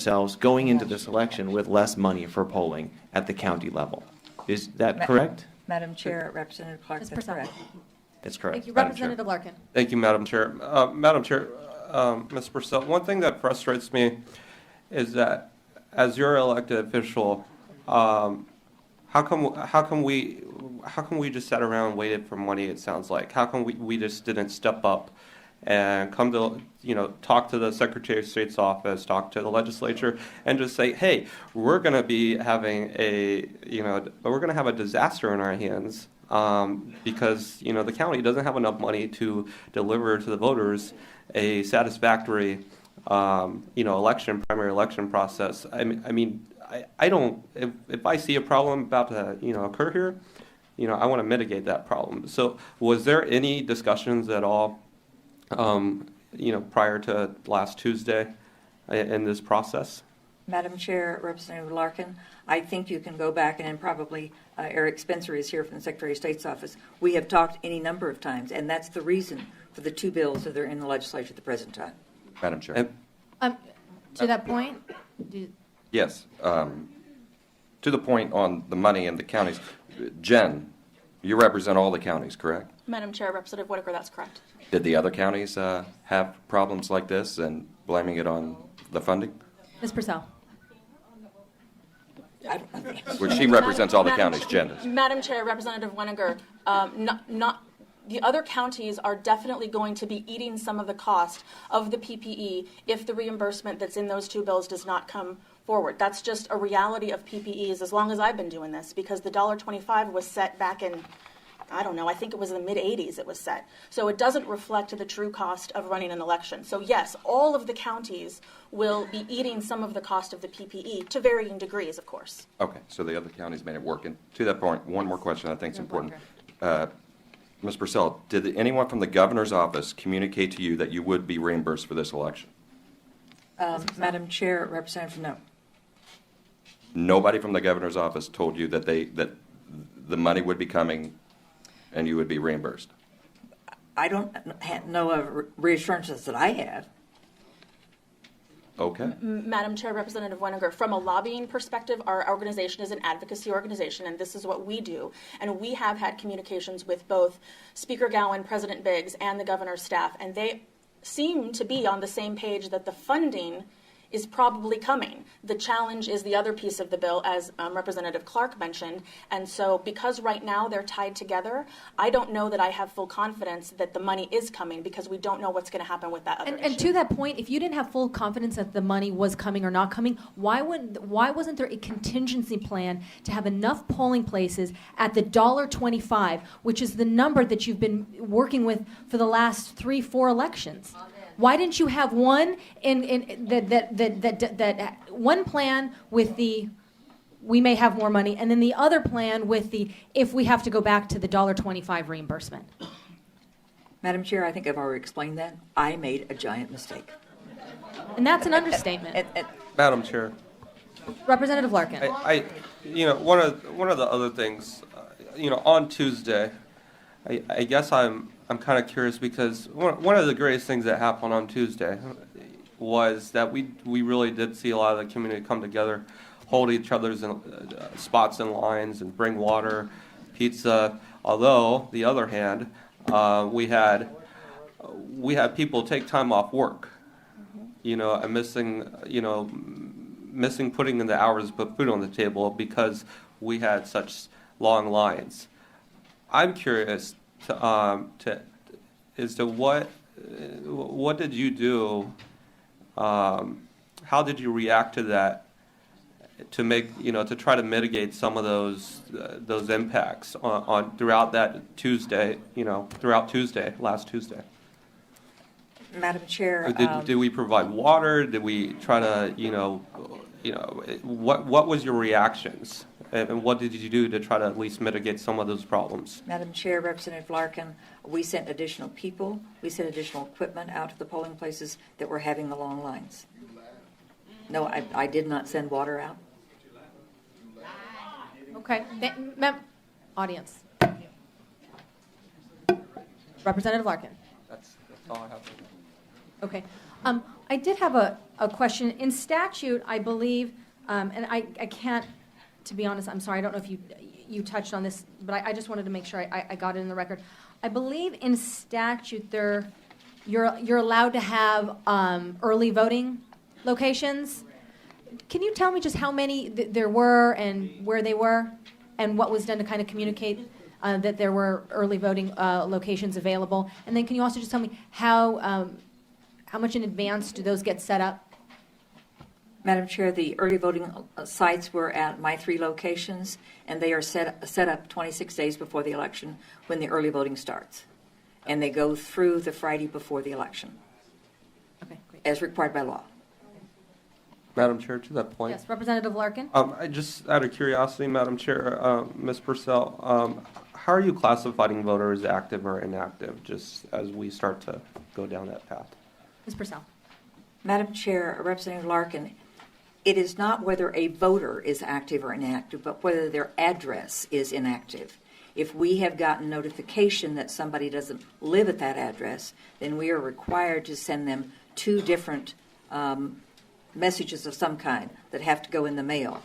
ourselves going into this election with less money for polling at the county level. Is that correct? Madam Chair, Representative Clark, that's correct. That's correct. Thank you. Madam Representative Larkin. Thank you, Madam Chair. Madam Chair, Ms. Purcell, one thing that frustrates me is that as your elected official, how come we just sat around and waited for money? It sounds like how come we just didn't step up and come to talk to the Secretary of State's office, talk to the legislature, and just say, hey, we're going to be having we're going to have a disaster in our hands because the county doesn't have enough money to deliver to the voters a satisfactory primary election process. I don't. If I see a problem about to occur here, I want to mitigate that problem. So, was there any discussions at all, prior to last Tuesday, in this process? Madam Chair, Representative Larkin, I think you can go back and probably Eric Spencer is here from the Secretary of State's office. We have talked any number of times, and that's the reason for the two bills that are in the legislature at the present time. Madam Chair. To that point, Yes. To the point on the money in the counties, Jen, you represent all the counties, correct? Madam Chair, Representative Whitaker, that's correct. Did the other counties have problems like this and blaming it on the funding? Ms. Purcell. Well, she represents all the counties, Jen does. Madam Chair, Representative Whitaker, the other counties are definitely going to be eating some of the cost of the PPE if the reimbursement that's in those two bills does not come forward. That's just a reality of PPEs as long as I've been doing this, because the $1.25 was set back in, I don't know, I think it was in the mid-'80s it was set. So it doesn't reflect the true cost of running an election. So yes, all of the counties will be eating some of the cost of the PPE to varying degrees, of course. Okay, so the other counties made it work. And to that point, one more question I think is important. Ms. Purcell, did anyone from the governor's office communicate to you that you would be reimbursed for this election? Madam Chair, Representative, no. Nobody from the governor's office told you that the money would be coming and you would be reimbursed? I don't know of reassurances that I have. Okay. Madam Chair, Representative Whitaker, from a lobbying perspective, our organization is an advocacy organization, and this is what we do. And we have had communications with both Speaker Gowan, President Biggs, and the governor's staff, and they seem to be on the same page that the funding is probably coming. The challenge is the other piece of the bill, as Representative Clark mentioned. And so because right now they're tied together, I don't know that I have full confidence that the money is coming because we don't know what's going to happen with that other issue. And to that point, if you didn't have full confidence that the money was coming or not coming, why wasn't there a contingency plan to have enough polling places at the $1.25, which is the number that you've been working with for the last 3-4 elections? Why didn't you have one one plan with the we may have more money, and then the other plan with the if we have to go back to the $1.25 reimbursement? Madam Chair, I think I've already explained that. I made a giant mistake. And that's an understatement. Madam Chair. Representative Larkin. One of the other things, on Tuesday, I guess I'm kind of curious because one of the greatest things that happened on Tuesday was that we really did see a lot of the community come together, hold each other's spots in lines, and bring water, pizza. Although, the other hand, we had people take time off work, and missing putting in the hours to put food on the table because we had such long lines. I'm curious as to what did you do? How did you react to that? To make to try to mitigate some of those impacts on throughout that Tuesday, last Tuesday. Madam Chair, Did we provide water? Did we try to what was your reactions? And what did you do to try to at least mitigate some of those problems? Madam Chair, Representative Larkin, we sent additional people, we sent additional equipment out to the polling places that were having the long lines. No, I did not send water out. Okay. Audience. Representative Larkin. That's all I have. Okay. I did have a question. In statute, I believe, and I can't, to be honest, I'm sorry, I don't know if you touched on this, but I just wanted to make sure I got it in the record. I believe in statute you're allowed to have early voting locations. Can you tell me just how many there were and where they were, and what was done to kind of communicate that there were early voting locations available? And then can you also just tell me how much in advance do those get set up? Madam Chair, the early voting sites were at my 3 locations, and they are set up 26 days before the election when the early voting starts. And they go through the Friday before the election, Okay, great. as required by law. Madam Chair, to that point. Yes, Representative Larkin? I just, out of curiosity, Madam Chair, Ms. Purcell, how are you classifying voters active or inactive, just as we start to go down that path? Ms. Purcell? Madam Chair, Representative Larkin, it is not whether a voter is active or inactive, but whether their address is inactive. If we have gotten notification that somebody doesn't live at that address, then we are required to send them 2 different messages of some kind that have to go in the mail.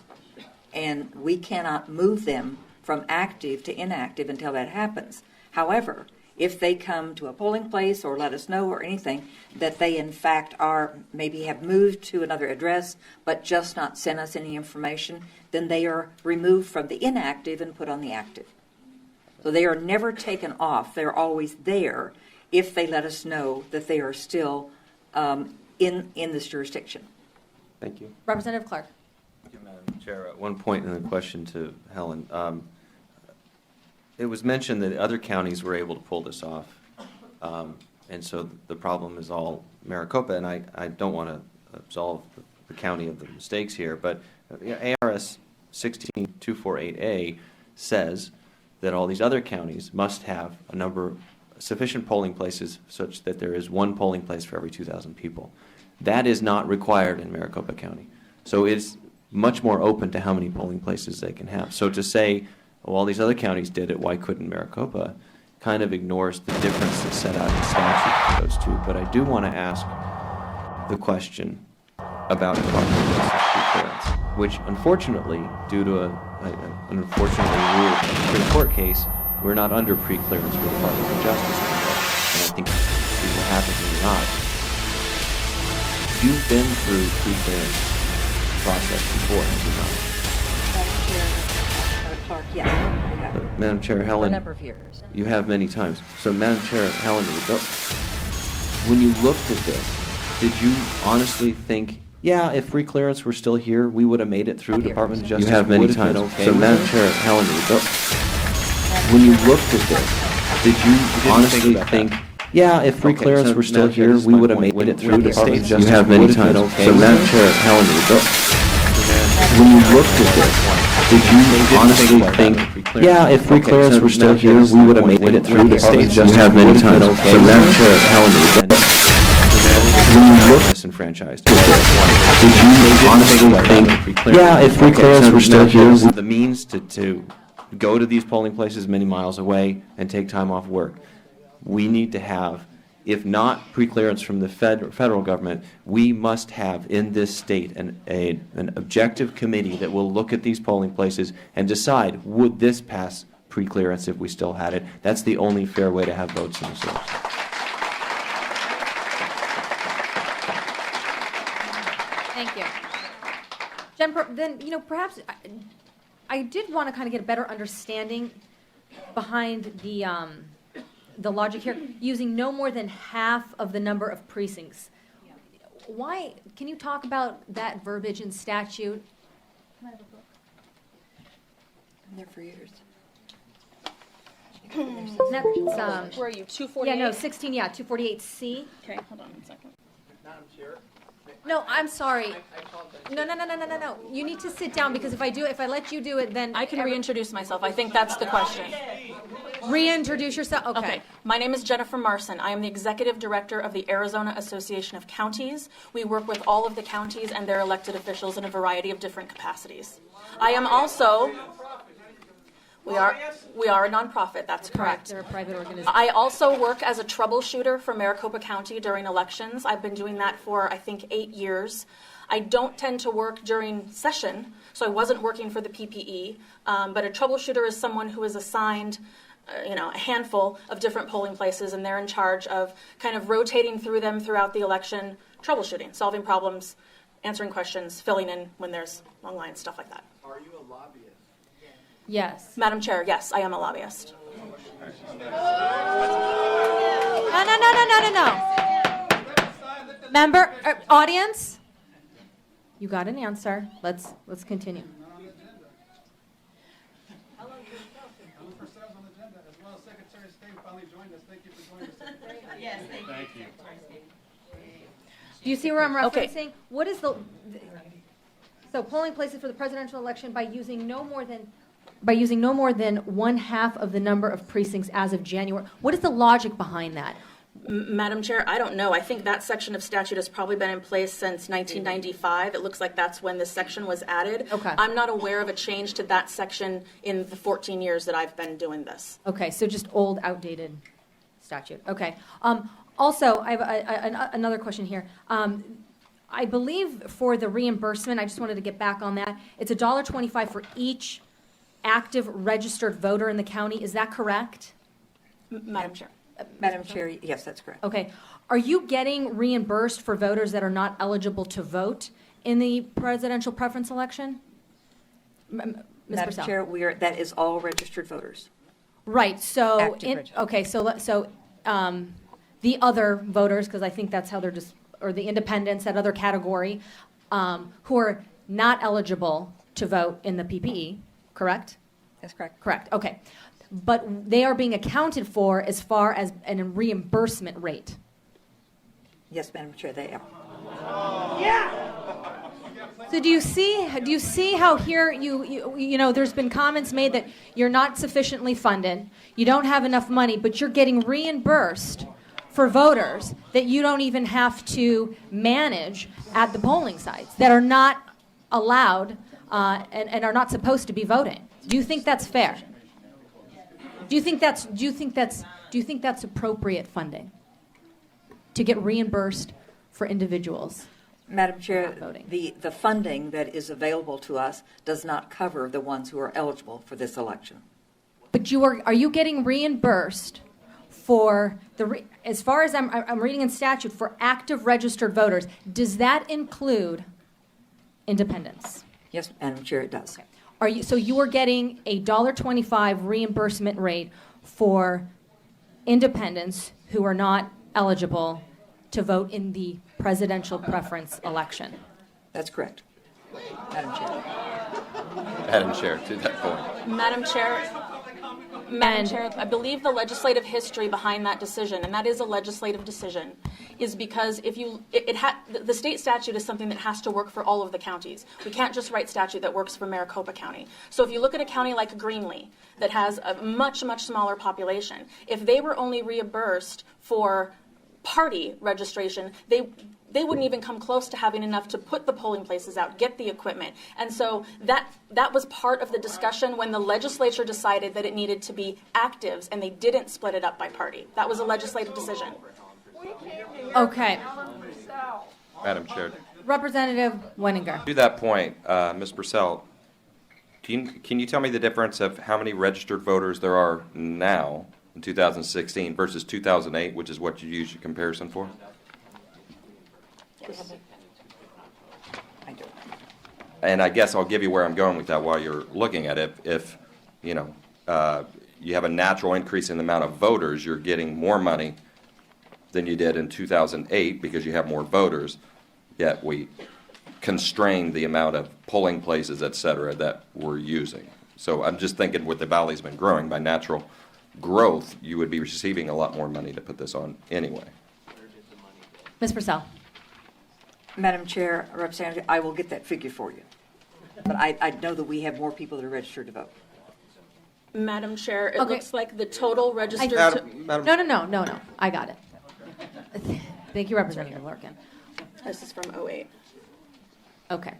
And we cannot move them from active to inactive until that happens. However, if they come to a polling place or let us know or anything that they in fact are, maybe have moved to another address but just not sent us any information, then they are removed from the inactive and put on the active. So they are never taken off. They're always there if they let us know that they are still in this jurisdiction. Thank you. Representative Clark? Thank you, Madam Chair. At one point in the question to Helen, it was mentioned that other counties were able to pull this off. And so the problem is all Maricopa, and I don't want to absolve the county of the mistakes here, but ARS 16248A says that all these other counties must have sufficient polling places such that there is 1 polling place for every 2,000 people. That is not required in Maricopa County. So it's much more open to how many polling places they can have. So to say, oh, all these other counties did it, why couldn't Maricopa, kind of ignores the difference that's set out in statute for those 2. But I do want to ask the question about Department of Justice pre-clearance, which unfortunately, due to an unfortunately ruled Supreme Court case, we're not under pre-clearance for the Department of Justice anymore. And I think see what happens when you're not. You've been through pre-clearance process before, have you not? Madam Chair, Clark, yes. we have. Madam Chair, For a Helen, number of years. you have many times. So, Madam Chair, Helen, when you looked at this, did you honestly think, yeah, if free clearance were still here, we would have made it through Department of Justice? You have many Would have been times. okay. So, Madam Chair, Helen, when you looked at this, did you honestly think, yeah, if free clearance were still here, we would have made it through Department of Justice? You have many times. So, Madam Chair, Helen, when you looked at this, did you honestly think, yeah, if free clearance were still here, we would have made it through Department of Justice? You have many times. So, Madam Chair, Helen, when you looked disenfranchised, did you honestly think, yeah, if free clearance were still here, the means to go to these polling places many miles away and take time off work? We need to have, if not pre-clearance from the federal government, we must have in this state an objective committee that will look at these polling places and decide, would this pass pre-clearance if we still had it? That's the only fair way to have votes in the source. Thank you. Jen, then, perhaps I did want to kind of get a better understanding behind the logic here, using no more than half of the number of precincts. Why? Can you talk about that verbiage in statute? Been there for years. That's, Where are you, 248? yeah, no, 16, 248C. Okay, hold on 1 second. No, I'm sorry. No. You need to sit down, because if I let you do it, then I can reintroduce myself. I think that's the question. Reintroduce yourself. Okay. My name is Jennifer Marson. I am the Executive Director of the Arizona Association of Counties. We work with all of the counties and their elected officials in a variety of different capacities. I am also... We are a nonprofit, that's correct. They're a private organization. I also work as a troubleshooter for Maricopa County during elections. I've been doing that for, I think, 8 years. I don't tend to work during session, so I wasn't working for the PPE, but a troubleshooter is someone who is assigned a handful of different polling places, and they're in charge of kind of rotating through them throughout the election, troubleshooting, solving problems, answering questions, filling in when there's long lines, stuff like that. Are you a lobbyist? Yes. Madam Chair, yes, I am a lobbyist. No. Member, audience, you got an answer. Let's continue. Secretary of State finally joined us. Thank you for joining us. Yes, thank you. Do you see where I'm Okay. referencing? What is so polling places for the presidential election by using no more than 1/2 of the number of precincts as of January. What is the logic behind that? Madam Chair, I don't know. I think that section of statute has probably been in place since 1995. It looks like that's when this section was added. Okay. I'm not aware of a change to that section in the 14 years that I've been doing this. Okay, so just old, outdated statute. Okay. Also, I have another question here. I believe for the reimbursement, I just wanted to get back on that. It's $1.25 for each active registered voter in the county. Is that correct? Madam Chair. Madam Chair, yes, that's correct. Okay. Are you getting reimbursed for voters that are not eligible to vote in the presidential preference election? Ms. Madam Purcell? Chair, that is all registered voters. Right, so, Active registered. okay, so the other voters, because I think that's how they're just, or the independents, that other category, who are not eligible to vote in the PPE, correct? That's correct. Correct, okay. But they are being accounted for as far as a reimbursement rate. Yes, Madam Chair, they are. So do you see how here you know there's been comments made that you're not sufficiently funded, you don't have enough money, but you're getting reimbursed for voters that you don't even have to manage at the polling sites that are not allowed and are not supposed to be voting. Do you think that's fair? Do you think that's appropriate funding to get reimbursed for individuals? Madam Chair, Voting. the funding that is available to us does not cover the ones who are eligible for this election. But are you getting reimbursed for as far as I'm reading in statute, for active registered voters? Does that include independents? Yes, Madam Chair, it does. So you are getting a $1.25 reimbursement rate for independents who are not eligible to vote in the presidential preference election? That's correct. Madam Chair. Madam Chair, to that point. Madam Chair, I believe the legislative history behind that decision, and that is a legislative decision, is because the state statute is something that has to work for all of the counties. We can't just write statute that works for Maricopa County. So if you look at a county like Greenlee that has a much, much smaller population, if they were only reimbursed for party registration, they wouldn't even come close to having enough to put the polling places out, get the equipment. And so that was part of the discussion when the legislature decided that it needed to be actives and they didn't split it up by party. That was a legislative decision. Okay. Madam Chair. Representative Wenninger. To that point, Ms. Purcell, can you tell me the difference of how many registered voters there are now in 2016 versus 2008, which is what you use your comparison for? Yes. I do. And I guess I'll give you where I'm going with that while you're looking at it. If you have a natural increase in the amount of voters, you're getting more money than you did in 2008 because you have more voters, yet we constrained the amount of polling places, et cetera, that we're using. So I'm just thinking with the valley's been growing by natural growth, you would be receiving a lot more money to put this on anyway. Ms. Purcell. Madam Chair, Representative, I will get that figure for you. But I know that we have more people that are registered to vote. Madam Chair, it Okay. looks like the total registered... No. I got it. Thank you, Representative Larkin. This is from 08. Okay,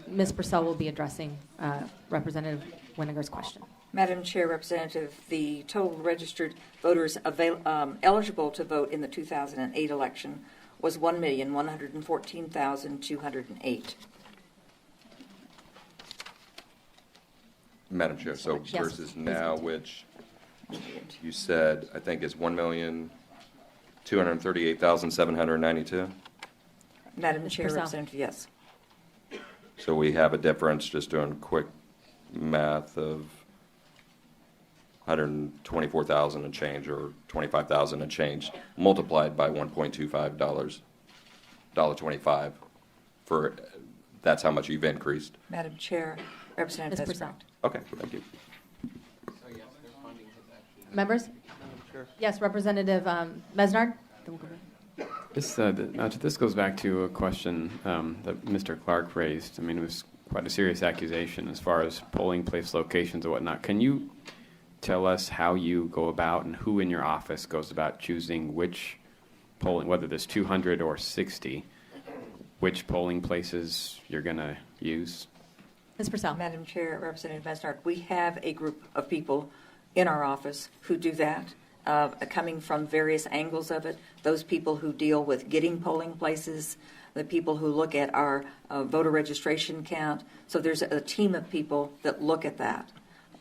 Ms. Purcell will be addressing Representative Wenninger's question. Madam Chair, Representative, the total registered voters eligible to vote in the 2008 election was 1,114,208. Madam Chair, so Yes. versus now, which you said, I think is 1,238,792? Madam Ms. Chair, Purcell. Representative, yes. So we have a difference, just doing quick math, of 124,000 and change, or 25,000 and change, multiplied by $1.25, $1.25, for, that's how much you've increased. Madam Chair, Representative, Ms. that's Purcell. correct. Okay, thank you. Members? Yes, Representative Mesnard? This goes back to a question that Mr. Clark raised. I mean, it was quite a serious accusation as far as polling place locations and whatnot. Can you tell us how you go about and who in your office goes about choosing which polling, whether there's 200 or 60, which polling places you're going to use? Ms. Purcell? Madam Chair, Representative Mesnard, we have a group of people in our office who do that, coming from various angles of it. Those people who deal with getting polling places, the people who look at our voter registration count. So there's a team of people that look at that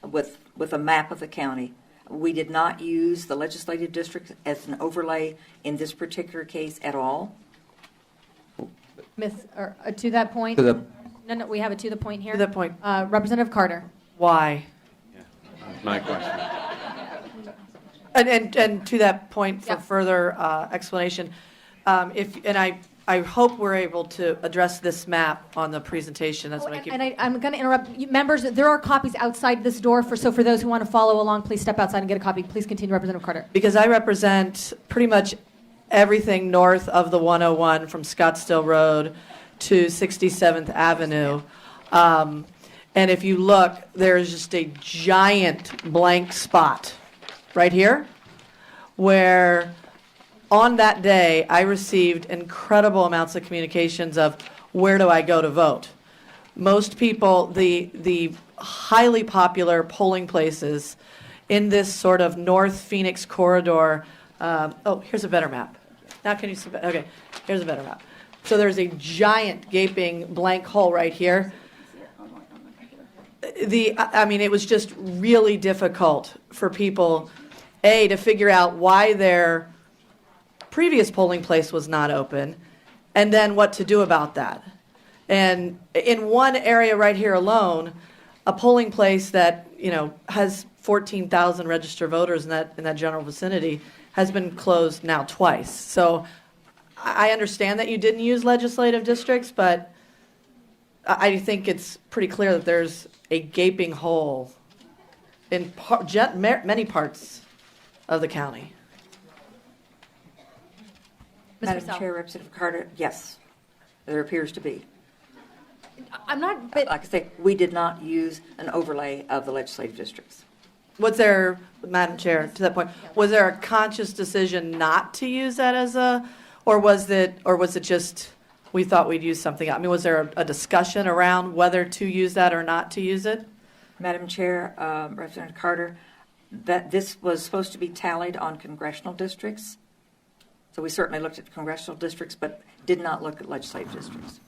with a map of the county. We did not use the legislative district as an overlay in this particular case at all. To that point? No, we have it to the point here. To that point. Representative Carter? Why? That's my question. And to that point, for Yeah. further explanation, I hope we're able to address this map on the presentation. That's what I keep. I'm going to interrupt you. Members, there are copies outside this door, so for those who want to follow along, please step outside and get a copy. Please continue, Representative Carter. Because I represent pretty much everything north of the 101 from Scottsdale Road to 67th Avenue. And if you look, there's just a giant blank spot right here where on that day I received incredible amounts of communications of where do I go to vote. Most people, the highly popular polling places in this sort of North Phoenix corridor. Here's a better map. Now can you see? Okay, here's a better map. So there's a giant gaping blank hole right here. It was just really difficult for people, to figure out why their previous polling place was not open, and then what to do about that. And in one area right here alone, a polling place that has 14,000 registered voters in that general vicinity has been closed now twice. So I understand that you didn't use legislative districts, but I think it's pretty clear that there's a gaping hole in many parts of the county. Ms. Madam Purcell? Chair, Representative Carter, yes, there appears to be. I'm not, but Like I say, we did not use an overlay of the legislative districts. Was there, Madam Chair, to that point, was there a conscious decision not to use that as or was it just we thought we'd use something else? I mean, was there a discussion around whether to use that or not to use it? Madam Chair, Representative Carter, that this was supposed to be tallied on congressional districts. So we certainly looked at congressional districts, but did not look at legislative districts.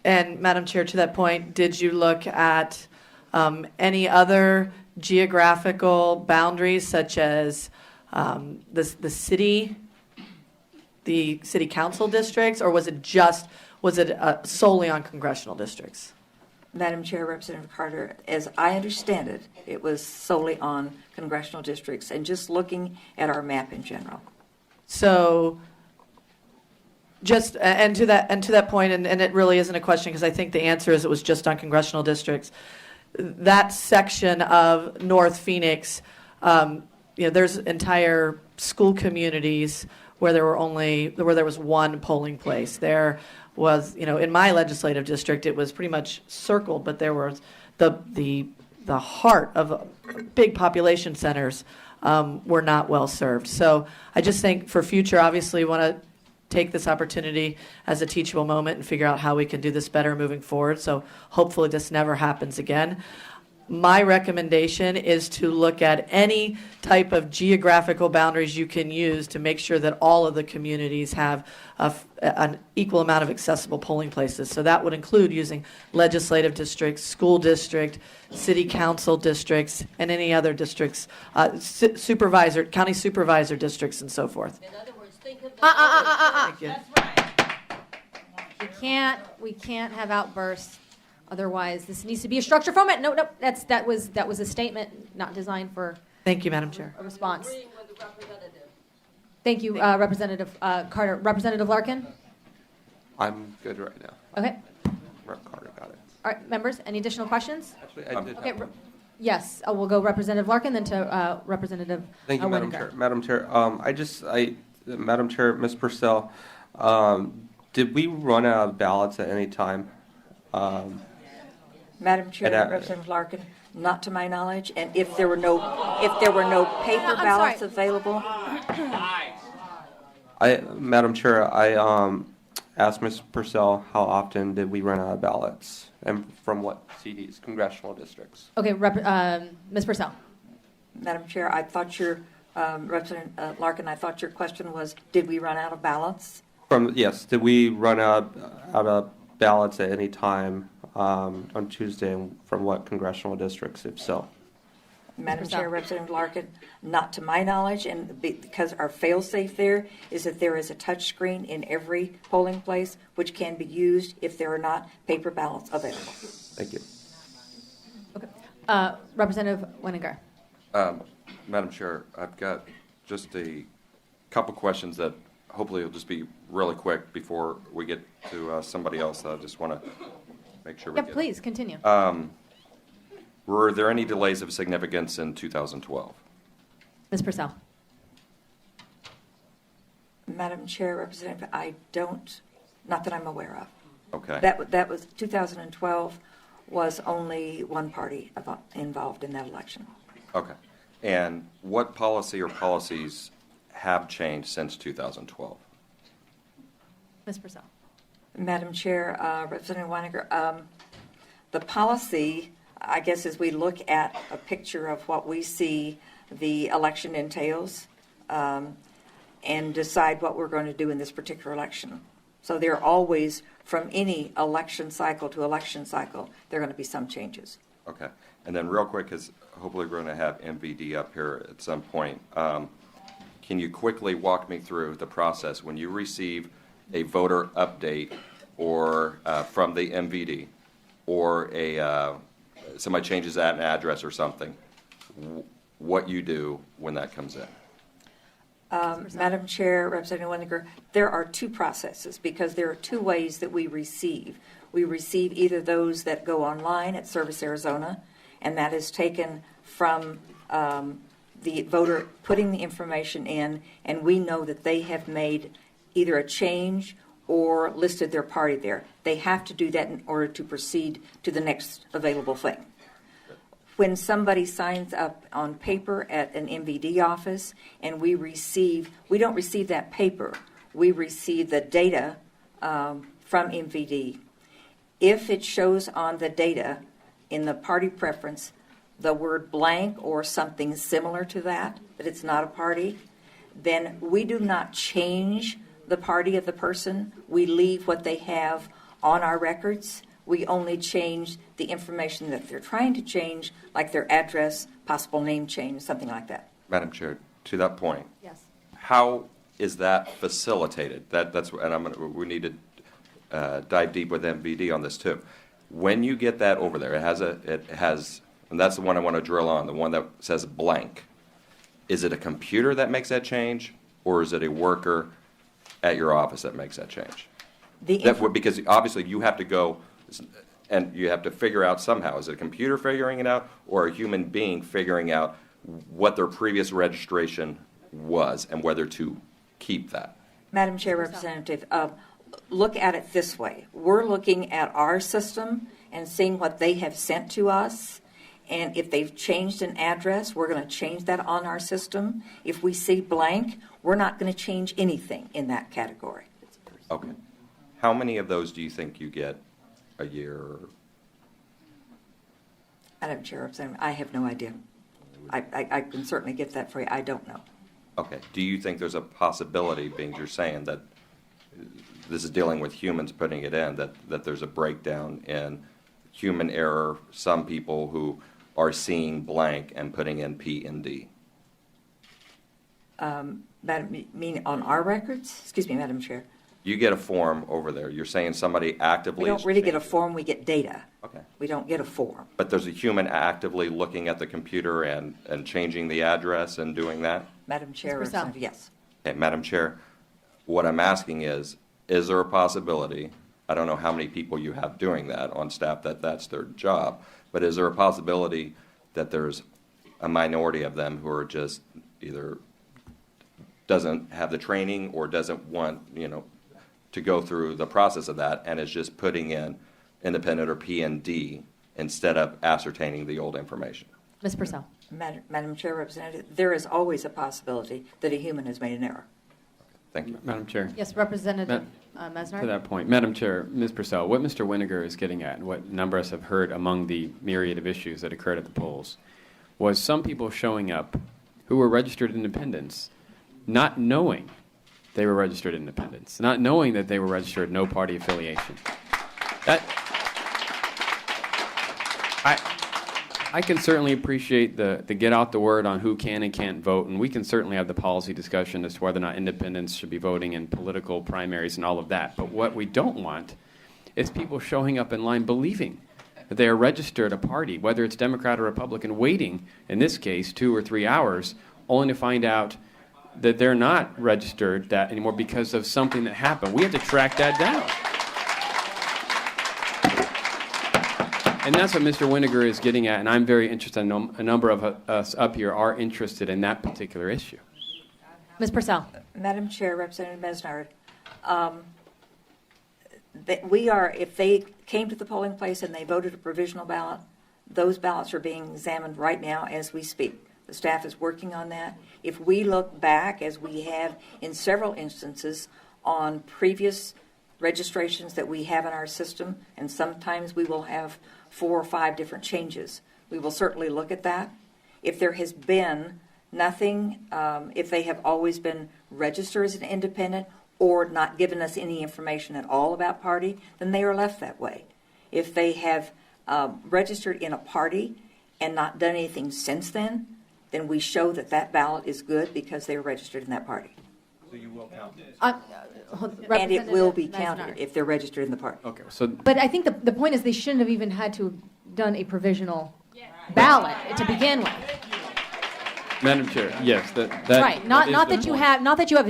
And Madam Chair, to that point, did you look at any other geographical boundaries, such as the city council districts, or was it solely on congressional districts? Madam Chair, Representative Carter, as I understand it, it was solely on congressional districts and just looking at our map in general. So, and to that point, and it really isn't a question because I think the answer is it was just on congressional districts. That section of North Phoenix, there's entire school communities where there was one polling place. There was, in my legislative district, it was pretty much circled, but there was the heart of big population centers were not well served. So I just think for future, obviously, we want to take this opportunity as a teachable moment and figure out how we can do this better moving forward. So hopefully this never happens again. my recommendation is to look at any type of geographical boundaries you can use to make sure that all of the communities have an equal amount of accessible polling places. So that would include using legislative districts, school district, city council districts, and any other districts, supervisor, county supervisor districts, and so forth. In other words, think of the. Thank you. That's right. We can't have outbursts. Otherwise, this needs to be a structure from it. No, that was a statement not designed for Thank you, Madam Chair. a response. Agreeing with the representative. Thank you, Representative Carter. Representative Larkin? I'm good right now. Okay. Rep. Carter got it. All right, members, any additional questions? Actually, I did Okay, have one. yes, we'll go Representative Larkin, then to Representative Thank you, Madam Winiger. Chair. Madam Chair, Madam Chair, Ms. Purcell, did we run out of ballots at any time? Madam Chair, And, Representative Larkin, not to my knowledge, and if there were no paper I'm ballots sorry. available, Madam Chair, I asked Ms. Purcell how often did we run out of ballots and from what CDs, congressional districts? Okay, Ms. Purcell. Madam Chair, I thought Representative Larkin, I thought your question was, did we run out of ballots? Yes, did we run out of ballots at any time on Tuesday and from what congressional districts, if so? Madam Purcell. Chair, Representative Larkin, not to my knowledge, and because our fail-safe there is that there is a touch screen in every polling place which can be used if there are not paper ballots available. Thank you. Okay. Representative Winiger. Madam Chair, I've got just a couple questions that hopefully will just be really quick before we get to somebody else. I just want to make sure we Yeah, get. please, continue. Were there any delays of significance in 2012? Ms. Purcell. Madam Chair, Representative, I don't, not that I'm aware of. Okay. That was, 2012 was only one party involved in that election. Okay. And what policy or policies have changed since 2012? Ms. Purcell. Madam Chair, Representative Weiniger, the policy, I guess, as we look at a picture of what we see the election entails and decide what we're going to do in this particular election. So there are always, from any election cycle to election cycle, there are going to be some changes. Okay. And then real quick, because hopefully we're going to have MVD up here at some point, can you quickly walk me through the process when you receive a voter update or from the MVD or somebody changes that an address or something, what you do when that comes in? Madam Chair, Representative Weiniger, there are two processes because there are two ways that we receive. We receive either those that go online at Service Arizona, and that is taken from the voter putting the information in, and we know that they have made either a change or listed their party there. They have to do that in order to proceed to the next available thing. When somebody signs up on paper at an MVD office and we don't receive that paper, we receive the data from MVD. If it shows on the data in the party preference the word blank or something similar to that, but it's not a party, then we do not change the party of the person. We leave what they have on our records. We only change the information that they're trying to change, like their address, possible name change, something like that. Madam Chair, to that point, Yes. how is that facilitated? We need to dive deep with MVD on this too. When you get that over there, it has, and that's the one I want to drill on, the one that says blank. Is it a computer that makes that change, or is it a worker at your office that makes that change? Because obviously you have to go and you have to figure out somehow. Is it a computer figuring it out, or a human being figuring out what their previous registration was and whether to keep that? Madam Chair, Representative, look at it this way. We're looking at our system and seeing what they have sent to us. And if they've changed an address, we're going to change that on our system. If we see blank, we're not going to change anything in that category. Okay. How many of those do you think you get a year? Madam Chair, Representative, I have no idea. I can certainly get that for you. I don't know. Okay. Do you think there's a possibility, being you're saying that this is dealing with humans putting it in, that there's a breakdown in human error, some people who are seeing blank and putting in P and D? Madam, you mean on our records? Excuse me, Madam Chair. You get a form over there. You're saying somebody actively We don't is really get a changing- form, we get data. Okay. We don't get a form. But there's a human actively looking at the computer and changing the address and doing that? Madam Chair, Ms. Purcell. Representative, yes. Okay, Madam Chair, what I'm asking is there a possibility, I don't know how many people you have doing that on staff, that's their job, but is there a possibility that there's a minority of them who are just either doesn't have the training or doesn't want, to go through the process of that and is just putting in independent or P and D instead of ascertaining the old information? Ms. Purcell. Madam Chair, Representative, there is always a possibility that a human has made an error. Thank you. Madam Chair. Yes, Representative To Mesnard. that point, Madam Chair, Ms. Purcell, what Mr. Winiger is getting at, and what a number of us have heard among the myriad of issues that occurred at the polls, was some people showing up who were registered independents, not knowing they were registered independents, not knowing that they were registered no party affiliation. I can certainly appreciate the get out the word on who can and can't vote, and we can certainly have the policy discussion as to whether or not independents should be voting in political primaries and all of that. But what we don't want is people showing up in line believing that they are registered a party, whether it's Democrat or Republican, waiting, in this case, 2 or 3 hours, only to find out that they're not registered that anymore because of something that happened. We have to track that down. And that's what Mr. Winiger is getting at, and I'm very interested. A number of us up here are interested in that particular issue. Ms. Purcell. Madam Chair, Representative Mesnard, if they came to the polling place and they voted a provisional ballot, those ballots are being examined right now as we speak. The staff is working on that. If we look back, as we have in several instances, on previous registrations that we have in our system, and sometimes we will have 4 or 5 different changes, we will certainly look at that. If there has been nothing, if they have always been registered as an independent or not given us any information at all about party, then they are left that way. If they have registered in a party and not done anything since then we show that that ballot is good because they are registered in that party. So you will count it? And it will be Representative counted Mesnard. if they're registered in the party. Okay, so But I think the point is they shouldn't have even had to have done a provisional ballot to begin with. Madam Chair, yes, that Right, not is not the that you point. have not that you have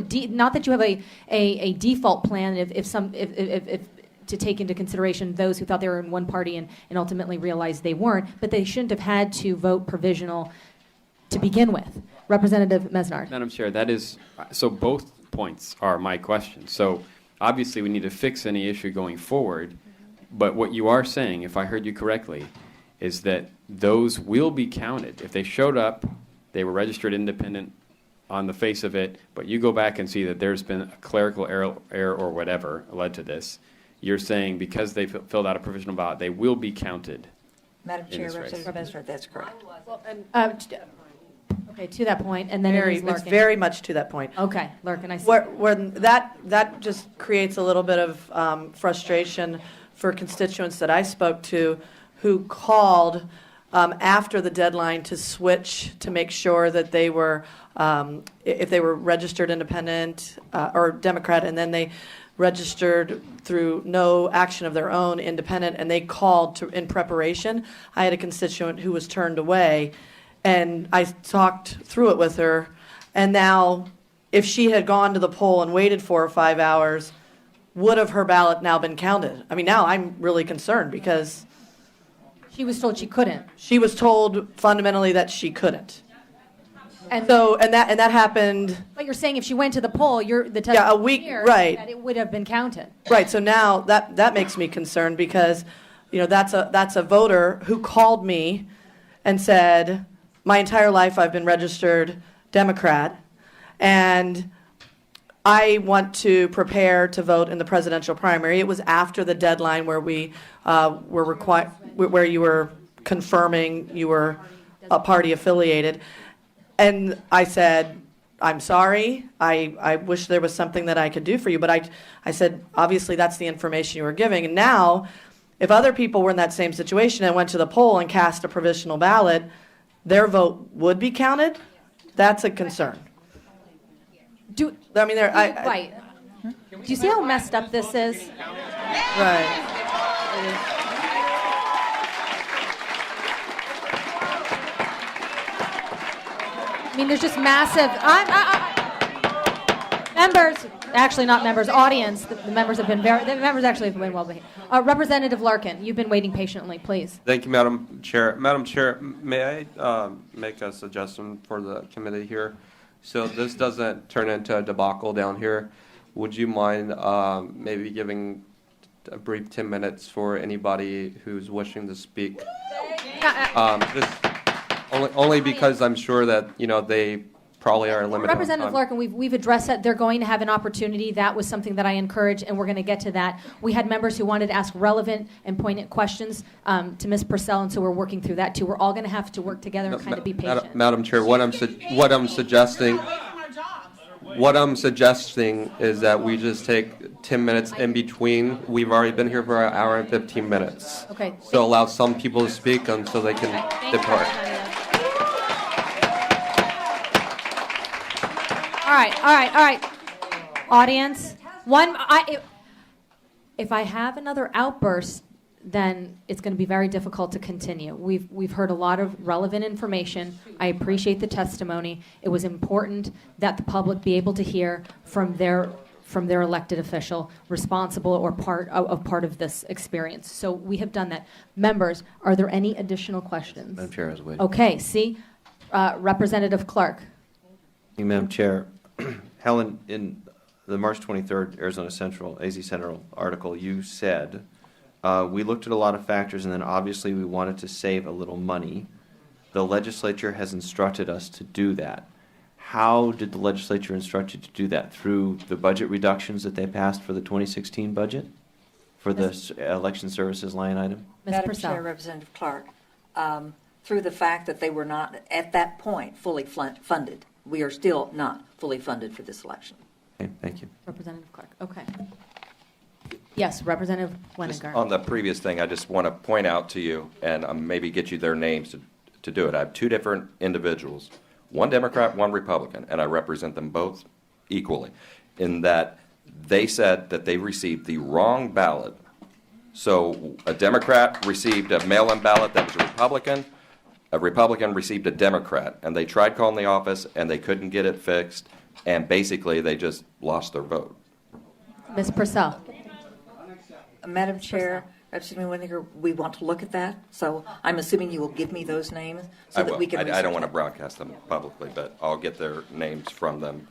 a default plan if to take into consideration those who thought they were in one party and ultimately realized they weren't, but they shouldn't have had to vote provisional to begin with. Representative Mesnard. Madam Chair, that is, so both points are my question. So obviously we need to fix any issue going forward, but what you are saying, if I heard you correctly, is that those will be counted. If they showed up, they were registered independent on the face of it, but you go back and see that there's been a clerical error or whatever led to this, you're saying because they filled out a provisional ballot, they will be counted. Madam In Chair, this race. Representative Mesnard, that's correct. Okay, to that point, and then it is It's Larkin. very much to that point. Okay, Larkin, I see. Where that just creates a little bit of frustration for constituents that I spoke to who called after the deadline to switch to make sure that they were, if they were registered independent or Democrat, and then they registered through no action of their own independent, and they called in preparation. I had a constituent who was turned away, and I talked through it with her, and now if she had gone to the poll and waited 4 or 5 hours, would have her ballot now been counted? I mean, now I'm really concerned because She was told she couldn't. she was told fundamentally that she couldn't. And So, and that happened, but you're saying if she went to the poll, the test Yeah, a week- here, right. that it would have been counted. right, so now that makes me concerned because, that's a voter who called me and said, my entire life I've been registered Democrat, and I want to prepare to vote in the presidential primary. It was after the deadline where we were required, where you were confirming you were a party affiliated. And I said, I'm sorry, I wish there was something that I could do for you, but I said, obviously that's the information you were giving. And now, if other people were in that same situation and went to the poll and cast a provisional ballot, their vote would be counted? That's a concern. I mean, Right. Do you see how messed up this is? Right. I mean, there's just massive. Members, actually not members, audience. The members have been the members actually have been well behaved. Representative Larkin, you've been waiting patiently, please. Thank you, Madam Chair. Madam Chair, may I make a suggestion for the committee here? So this doesn't turn into a debacle down here. Would you mind maybe giving a brief 10 minutes for anybody who's wishing to speak? Just only because I'm sure that, you know, they probably are limited on Representative time. Larkin, we've addressed that. They're going to have an opportunity. That was something that I encouraged, and we're going to get to that. We had members who wanted to ask relevant and poignant questions to Ms. Purcell, and so we're working through that too. We're all going to have to work together and kind of be patient. Madam Chair, what I'm suggesting is that we just take 10 minutes in between. We've already been here for an hour and 15 minutes. Okay. So allow some people to speak so they can depart. All right. Audience, if I have another outburst, then it's going to be very difficult to continue. We've heard a lot of relevant information. I appreciate the testimony. It was important that the public be able to hear from their elected official responsible or part of this experience. So we have done that. Members, are there any additional questions? Madam Chair, I was waiting. Okay, see, Representative Clark. Thank you, Madam Chair. Helen, in the March 23rd Arizona Central, AZ Central article, you said, we looked at a lot of factors and then obviously we wanted to save a little money. The legislature has instructed us to do that. How did the legislature instruct you to do that? Through the budget reductions that they passed for the 2016 budget? For the election services line item? Ms. Madam Purcell. Chair, Representative Clark, through the fact that they were not, at that point, fully funded. We are still not fully funded for this election. Okay, thank you. Representative Clark, okay. Yes, Representative Just Wenninger. on the previous thing, I just want to point out to you, and maybe get you their names to do it. I have two different individuals, one Democrat, one Republican, and I represent them both equally, in that they said that they received the wrong ballot. So a Democrat received a mail-in ballot that was a Republican received a Democrat, and they tried calling the office, and they couldn't get it fixed, and basically they just lost their vote. Ms. Purcell. Madam Chair, Representative Winninger, we want to look at that, so I'm assuming you will give me those names so that we can I don't want to research broadcast them publicly, but I'll get their names from them.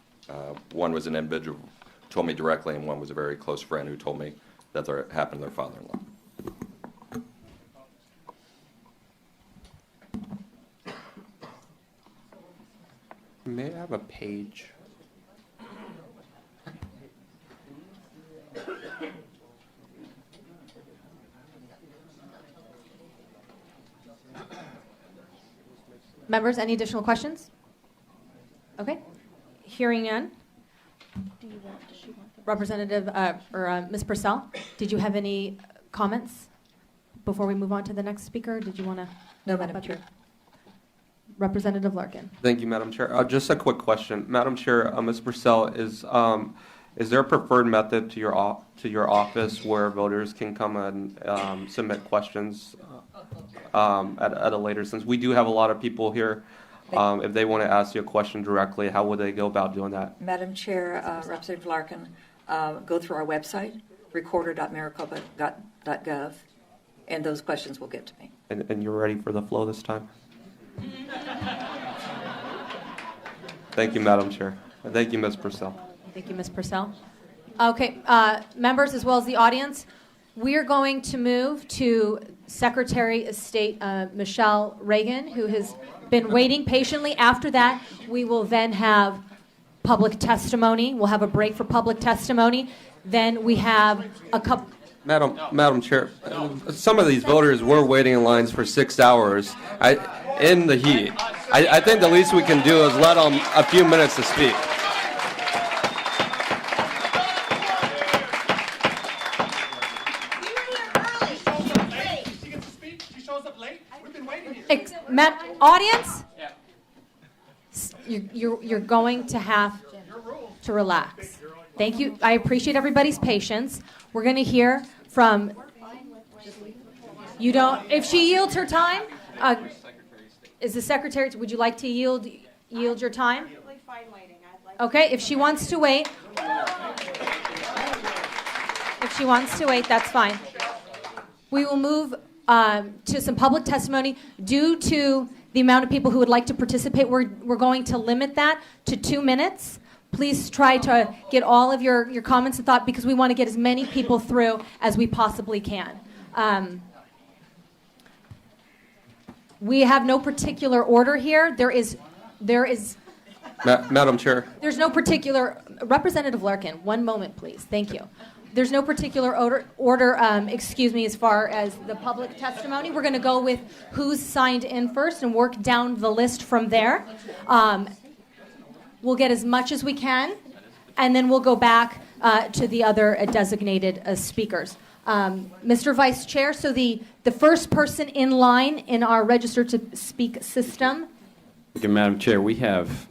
One was an individual who told me directly, and one was a very close friend who told me that it happened to their father-in-law. May I have a page? Members, any additional questions? Okay. Hearing none. Representative, Ms. Purcell, did you have any comments before we move on to the next speaker? Did you want to? No, Madam Chair. Representative Larkin. Thank you, Madam Chair. Just a quick question. Madam Chair, Ms. Purcell, is there a preferred method to your office where voters can come and submit questions at a later, since we do have a lot of people here? If they want to ask you a question directly, how would they go about doing that? Madam Chair, Representative Larkin, go through our website, recorder.maricopa.gov, and those questions will get to me. And you're ready for the flow this time? Thank you, Madam Chair. Thank you, Ms. Purcell. Thank you, Ms. Purcell. Okay, members as well as the audience, we're going to move to Secretary of State Michelle Reagan, who has been waiting patiently. After that, we will then have public testimony. We'll have a break for public testimony. Then we have a couple. Madam Chair, some of these voters were waiting in lines for 6 hours in the heat. I think the least we can do is let them a few minutes to speak. She gets to speak, she shows up late, we've been waiting here. Audience, you're going to have to relax. Thank you. I appreciate everybody's patience. We're going to hear from. You don't. If she yields her time, is the secretary? Would you like to yield your time? Okay. If she wants to wait. If she wants to wait, that's fine. We will move to some public testimony. Due to the amount of people who would like to participate, we're going to limit that to 2 minutes. Please try to get all of your comments and thought, because we want to get as many people through as we possibly can. We have no particular order here. There is. Madam Chair. There's no particular. Representative Larkin, one moment, please. Thank you. There's no particular order, as far as the public testimony. We're going to go with who's signed in first and work down the list from there. We'll get as much as we can, and then we'll go back to the other designated speakers. Mr. Vice Chair, so the first person in line in our register to speak system. Okay, Madam Chair, we have,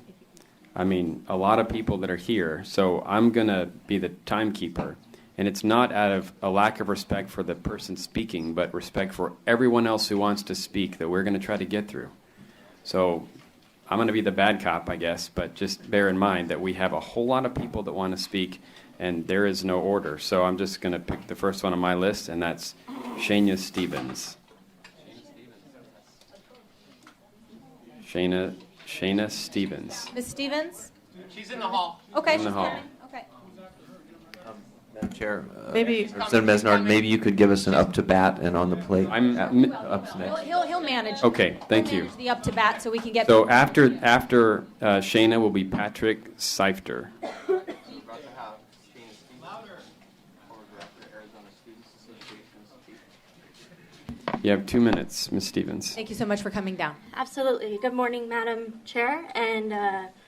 a lot of people that are here, so I'm going to be the timekeeper. And it's not out of a lack of respect for the person speaking, but respect for everyone else who wants to speak that we're going to try to get through. So I'm going to be the bad cop, I guess, but just bear in mind that we have a whole lot of people that want to speak, and there is no order. So I'm just going to pick the first one on my list, and that's Shania Stevens. Shana Stevens. Ms. Stevens? She's in the hall. Okay, In the she's hall. coming. Okay. Madam Chair, Maybe- Representative Mesnard, maybe you could give us an up to bat and on the plate. Up to next. He'll manage. Okay, thank He'll you. manage the up to bat so we can get. So after Shana will be Patrick Seifter. You have 2 minutes, Ms. Stevens. Thank you so much for coming down. Absolutely. Good morning, Madam Chair and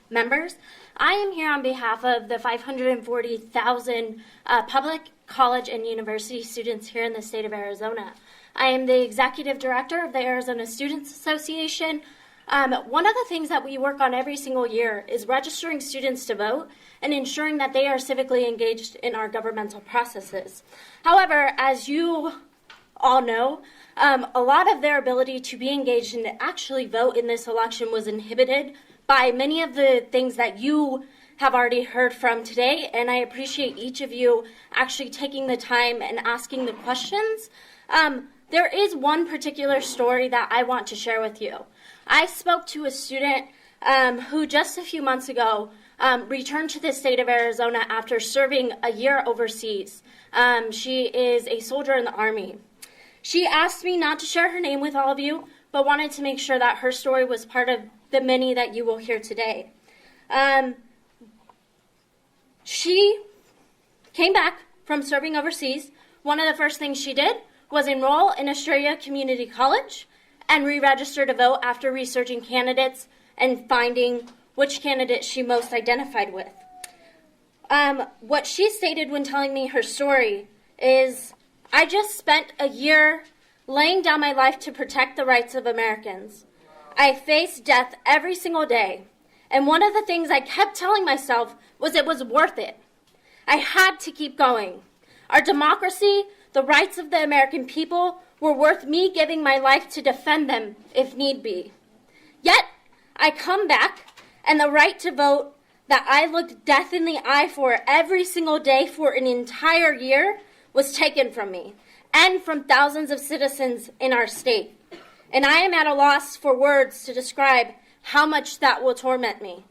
members. I am here on behalf of the 540,000 public college and university students here in the state of Arizona. I am the executive director of the Arizona Students Association. One of the things that we work on every single year is registering students to vote and ensuring that they are civically engaged in our governmental processes. However, as you all know, a lot of their ability to be engaged and to actually vote in this election was inhibited by many of the things that you have already heard from today, and I appreciate each of you actually taking the time and asking the questions. There is one particular story that I want to share with you. I spoke to a student who just a few months ago returned to the state of Arizona after serving a year overseas. She is a soldier in the Army. She asked me not to share her name with all of you, but wanted to make sure that her story was part of the many that you will hear today. She came back from serving overseas. One of the first things she did was enroll in Australia Community College and re-register to vote after researching candidates and finding which candidate she most identified with. What she stated when telling me her story is, I just spent a year laying down my life to protect the rights of Americans. I faced death every single day, and one of the things I kept telling myself was it was worth it. I had to keep going. Our democracy, the rights of the American people, were worth me giving my life to defend them if need be. Yet, I come back, and the right to vote that I looked death in the eye for every single day for an entire year was taken from me and from thousands of citizens in our state. And I am at a loss for words to describe how much that will torment me.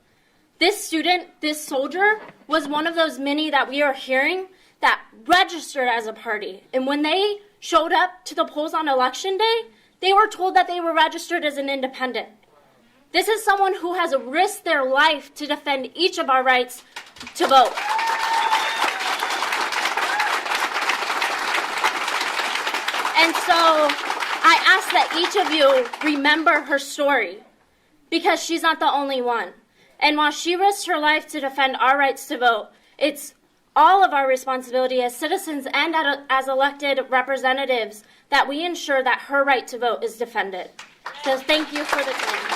This student, this soldier, was one of those many that we are hearing that registered as a party. And when they showed up to the polls on election day, they were told that they were registered as an independent. This is someone who has risked their life to defend each of our rights to vote. And so I ask that each of you remember her story, because she's not the only one. And while she risked her life to defend our rights to vote, it's all of our responsibility as citizens and as elected representatives that we ensure that her right to vote is defended. So thank you for the time.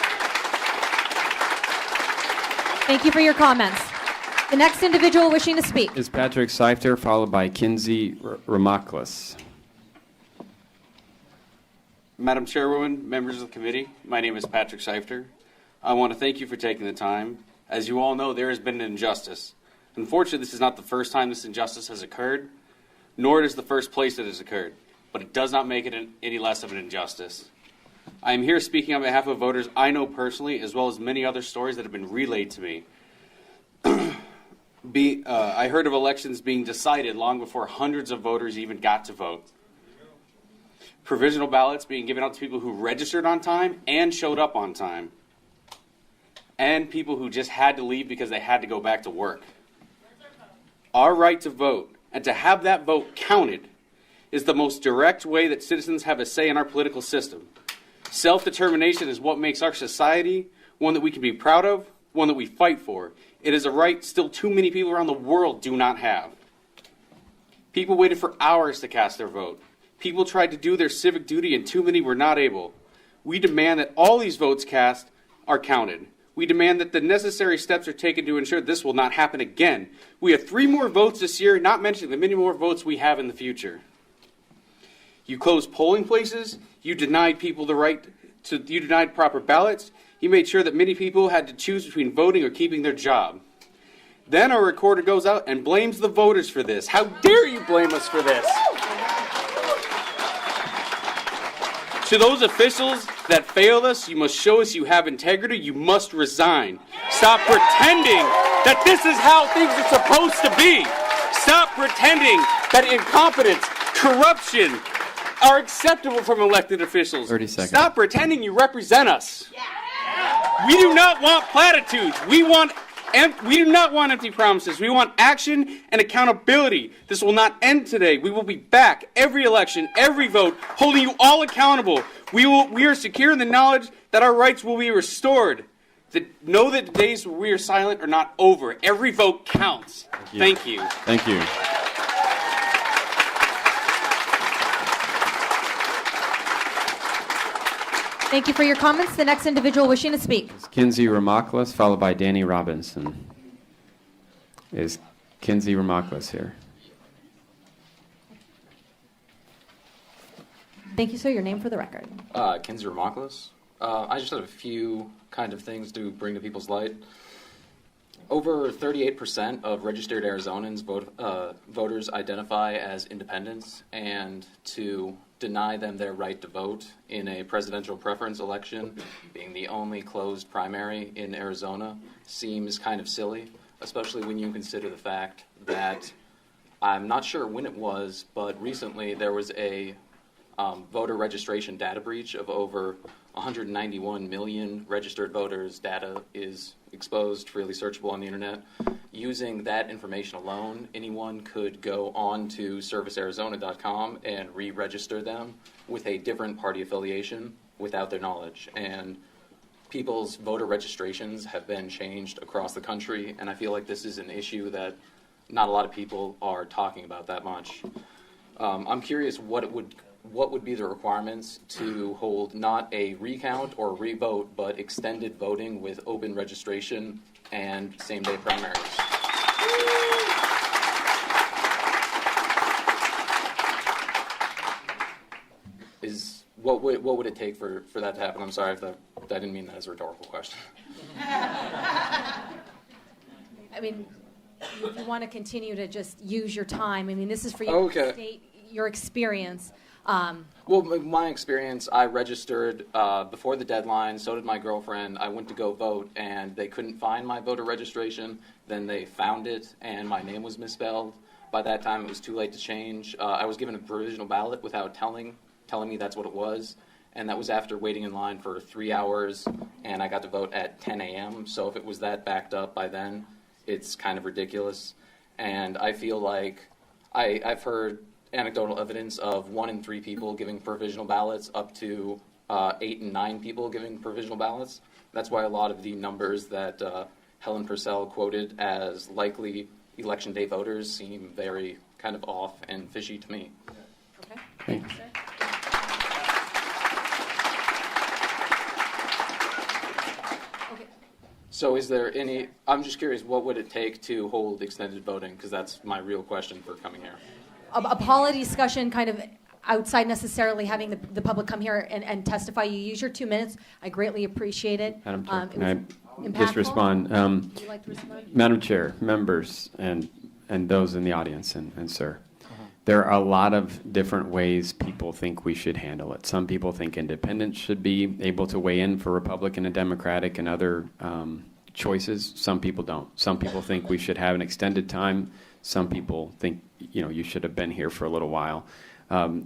Thank you for your comments. The next individual wishing to speak. Is Patrick Seifter, followed by Kinsey Ramaklis. Madam Chairwoman, members of the committee, my name is Patrick Seifter. I want to thank you for taking the time. As you all know, there has been an injustice. Unfortunately, this is not the first time this injustice has occurred, nor is it the first place it has occurred, but it does not make it any less of an injustice. I am here speaking on behalf of voters I know personally, as well as many other stories that have been relayed to me. I heard of elections being decided long before hundreds of voters even got to vote. Provisional ballots being given out to people who registered on time and showed up on time. And people who just had to leave because they had to go back to work. Our right to vote, and to have that vote counted, is the most direct way that citizens have a say in our political system. Self-determination is what makes our society one that we can be proud of, one that we fight for. It is a right still too many people around the world do not have. People waited for hours to cast their vote. People tried to do their civic duty and too many were not able. We demand that all these votes cast are counted. We demand that the necessary steps are taken to ensure this will not happen again. We have 3 more votes this year, not mentioning the many more votes we have in the future. You closed polling places. You denied people the right to, you denied proper ballots. You made sure that many people had to choose between voting or keeping their job. Then our recorder goes out and blames the voters for this. How dare you blame us for this? To those officials that failed us, you must show us you have integrity. You must resign. Stop pretending that this is how things are supposed to be. Stop pretending that incompetence, corruption are acceptable from elected officials. 30 seconds. Stop pretending you represent us. We do not want platitudes. We do not want empty promises. We want action and accountability. This will not end today. We will be back every election, every vote, holding you all accountable. We are secure in the knowledge that our rights will be restored. Know that the days where we are silent are not over. Every vote counts. Thank you. Thank you. Thank you for your comments. The next individual wishing to speak. Is Kinsey Ramaklis, followed by Danny Robinson. Is Kinsey Ramaklis here? Thank you, sir. Your name for the record. Kinsey Ramaklis. I just have a few kind of things to bring to people's light. Over 38% of registered Arizonans voters identify as independents, and to deny them their right to vote in a presidential preference election, being the only closed primary in Arizona, seems kind of silly, especially when you consider the fact that I'm not sure when it was, but recently there was a voter registration data breach of over 191 million registered voters. Data is exposed, freely searchable on the internet. Using that information alone, anyone could go on to servicearizona.com and re-register them with a different party affiliation without their knowledge. And people's voter registrations have been changed across the country, and I feel like this is an issue that not a lot of people are talking about that much. I'm curious what would be the requirements to hold not a recount or revote, but extended voting with open registration and same-day primaries. What would it take for that to happen? I'm sorry if I didn't mean that as a rhetorical question. I mean, if you want to continue to just use your time, I mean, this is for you to state your experience. Well, my experience, I registered before the deadline, so did my girlfriend. I went to go vote, and they couldn't find my voter registration. Then they found it, and my name was misspelled. By that time, it was too late to change. I was given a provisional ballot without telling me that's what it was, and that was after waiting in line for 3 hours, and I got to vote at 10 a.m., so if it was that backed up by then, it's kind of ridiculous. And I feel like I've heard anecdotal evidence of 1 in 3 people giving provisional ballots up to 8 and 9 people giving provisional ballots. That's why a lot of the numbers that Helen Purcell quoted as likely election day voters seem very kind of off and fishy to me. Okay. Thank you. So is there any, I'm just curious, what would it take to hold extended voting? Because that's my real question for coming here. A polity discussion kind of outside necessarily having the public come here and testify. You use your 2 minutes. I greatly appreciate it. Madam Chair, It can was I just impactful. respond? Would you like to respond? Madam Chair, members, and those in the audience, and sir, there are a lot of different ways people think we should handle it. Some people think independents should be able to weigh in for Republican and Democratic and other choices. Some people don't. Some people think we should have an extended time. Some people think, you should have been here for a little while.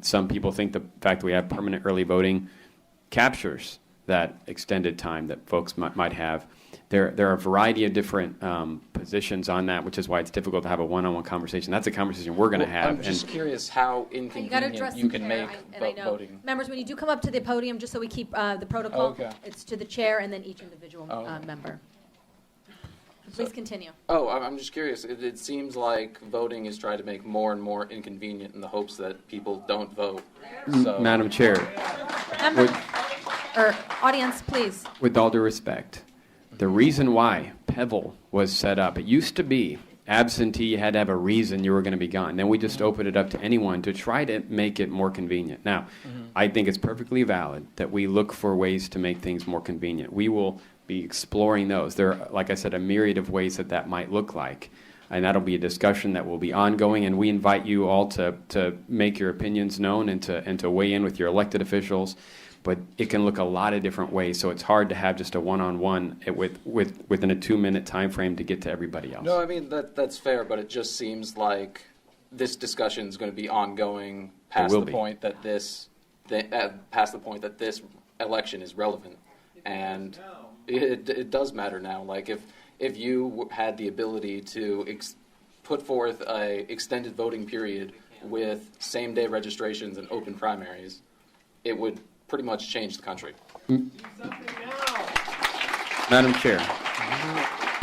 Some people think the fact that we have permanent early voting captures that extended time that folks might have. There are a variety of different positions on that, which is why it's difficult to have a one-on-one conversation. That's a conversation we're going to have. I'm just curious how You got to inconvenient address you the can chair, make and I know. voting. Members, when you do come up to the podium, just so we keep the protocol, Okay. it's to the chair and then each individual Oh. member. Please continue. Oh, I'm just curious. It seems like voting is trying to make more and more inconvenient in the hopes that people don't vote. So, Madam Chair, Member, Would- or audience, please. with all due respect, the reason why Pebble was set up, it used to be absentee, you had to have a reason you were going to be gone. Then we just opened it up to anyone to try to make it more convenient. Now, I think it's perfectly valid that we look for ways to make things more convenient. We will be exploring those. There are, like I said, a myriad of ways that might look like. And that'll be a discussion that will be ongoing, and we invite you all to make your opinions known and to weigh in with your elected officials. But it can look a lot of different ways, so it's hard to have just a one-on-one within a 2-minute time frame to get to everybody else. no, I mean that's fair, but it just seems like this discussion is going to be ongoing past will the be. point that this election is relevant, and it does matter now. Like if you had the ability to put forth a extended voting period with same-day registrations and open primaries, it would pretty much change the country. Madam Chair,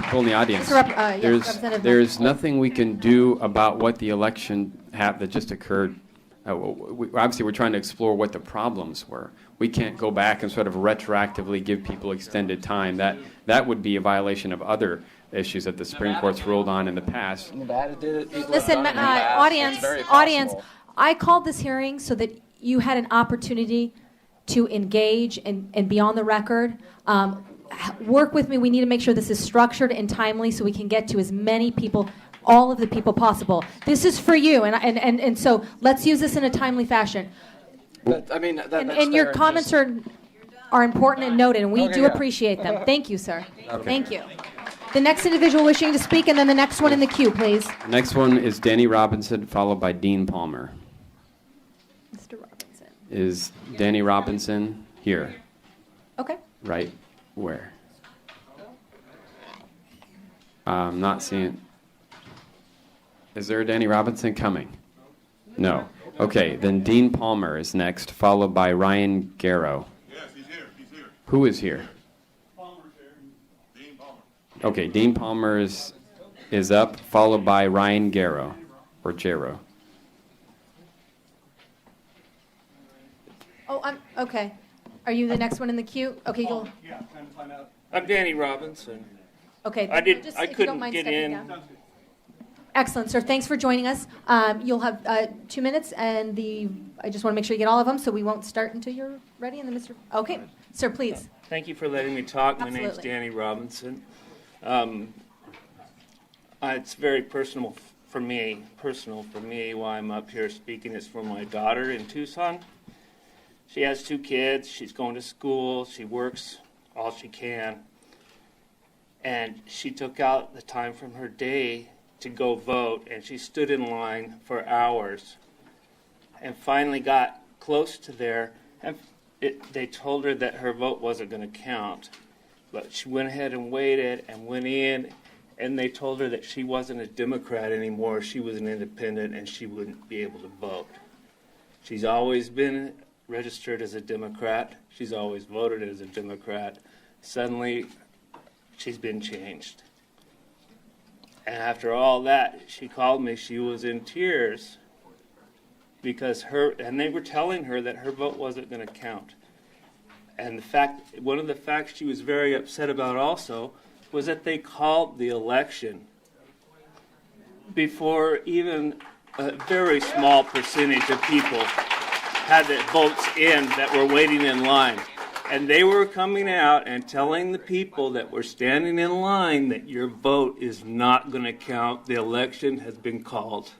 people in the audience, Yes, Representative there's nothing we can do about what the election that just occurred. Obviously, we're trying to explore what the problems were. We can't go back and sort of retroactively give people extended time. That would be a violation of other issues that the Supreme Court's ruled on in the past. Nevada did it. People have Listen, done it in the past. It's very audience, possible. I called this hearing so that you had an opportunity to engage and be on the record. Work with me. We need to make sure this is structured and timely so we can get to as many people, all of the people possible. This is for you, and so let's use this in a timely fashion. I mean, that's And your fair, comments just- are important and noted, and we Okay, do yeah. appreciate them. Thank you, sir. Thank you. The next individual wishing to speak, and then the next one in the queue, please. Next one is Danny Robinson, followed by Dean Palmer. Mr. Robinson. Is Danny Robinson here? Okay. Right where? I'm not seeing. Is there a Danny Robinson coming? No. Okay, then Dean Palmer is next, followed by Ryan Garrow. Yes, he's here. He's here. Who is here? Palmer's here. Dean Palmer. Okay, Dean Palmer is up, followed by Ryan Garrow, or Jarrow. Oh, okay. Are you the next one in the queue? Okay, you'll. Yeah, time to find out. I'm Danny Robinson. Okay. I just, I if you don't couldn't mind get stepping in. down. Excellent, sir. Thanks for joining us. You'll have 2 minutes, and I just want to make sure you get all of them, so we won't start until you're ready. And then Okay, sir, please. Thank you for letting me talk. My name's Absolutely. Danny Robinson. It's very personal for me why I'm up here speaking. It's for my daughter in Tucson. She has 2 kids. She's going to school. She works all she can. And she took out the time from her day to go vote, and she stood in line for hours and finally got close to there, and they told her that her vote wasn't going to count. But she went ahead and waited and went in and they told her that she wasn't a Democrat anymore, she was an independent, and she wouldn't be able to vote. She's always been registered as a Democrat. She's always voted as a Democrat. Suddenly, she's been changed. And after all that, she called me. She was in tears because they were telling her that her vote wasn't going to count. And one of the facts she was very upset about also was that they called the election before even a very small percentage of people had their votes in that were waiting in line. And they were coming out and telling the people that were standing in line that your vote is not going to count. The election has been called.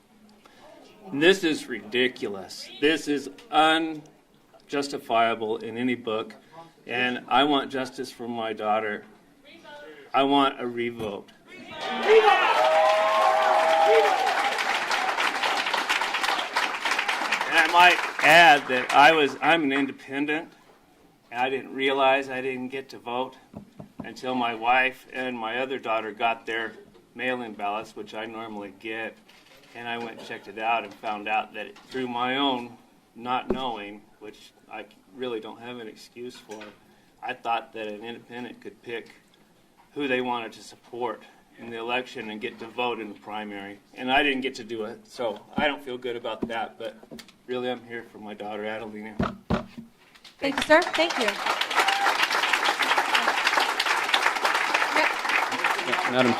And this is ridiculous. This is unjustifiable in any book. And I want justice for my daughter. I want a revote. And I might add that I'm an independent. And I didn't realize I didn't get to vote until my wife and my other daughter got their mail-in ballots, which I normally get. And I went and checked it out and found out that through my own not knowing, which I really don't have an excuse for, I thought that an independent could pick who they wanted to support in the election and get to vote in the primary. And I didn't get to do it, so I don't feel good about that. But really, I'm here for my daughter, Adelina. Thank you, sir. Thank you. Madam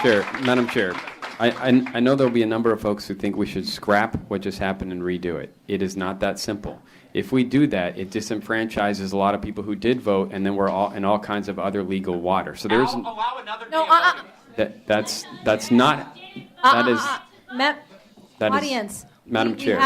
Chair, I know there'll be a number of folks who think we should scrap what just happened and redo it. It is not that simple. If we do that, it disenfranchises a lot of people who did vote, and then we're all in all kinds of other legal water. So there's that's not that is audience. Madam Chair.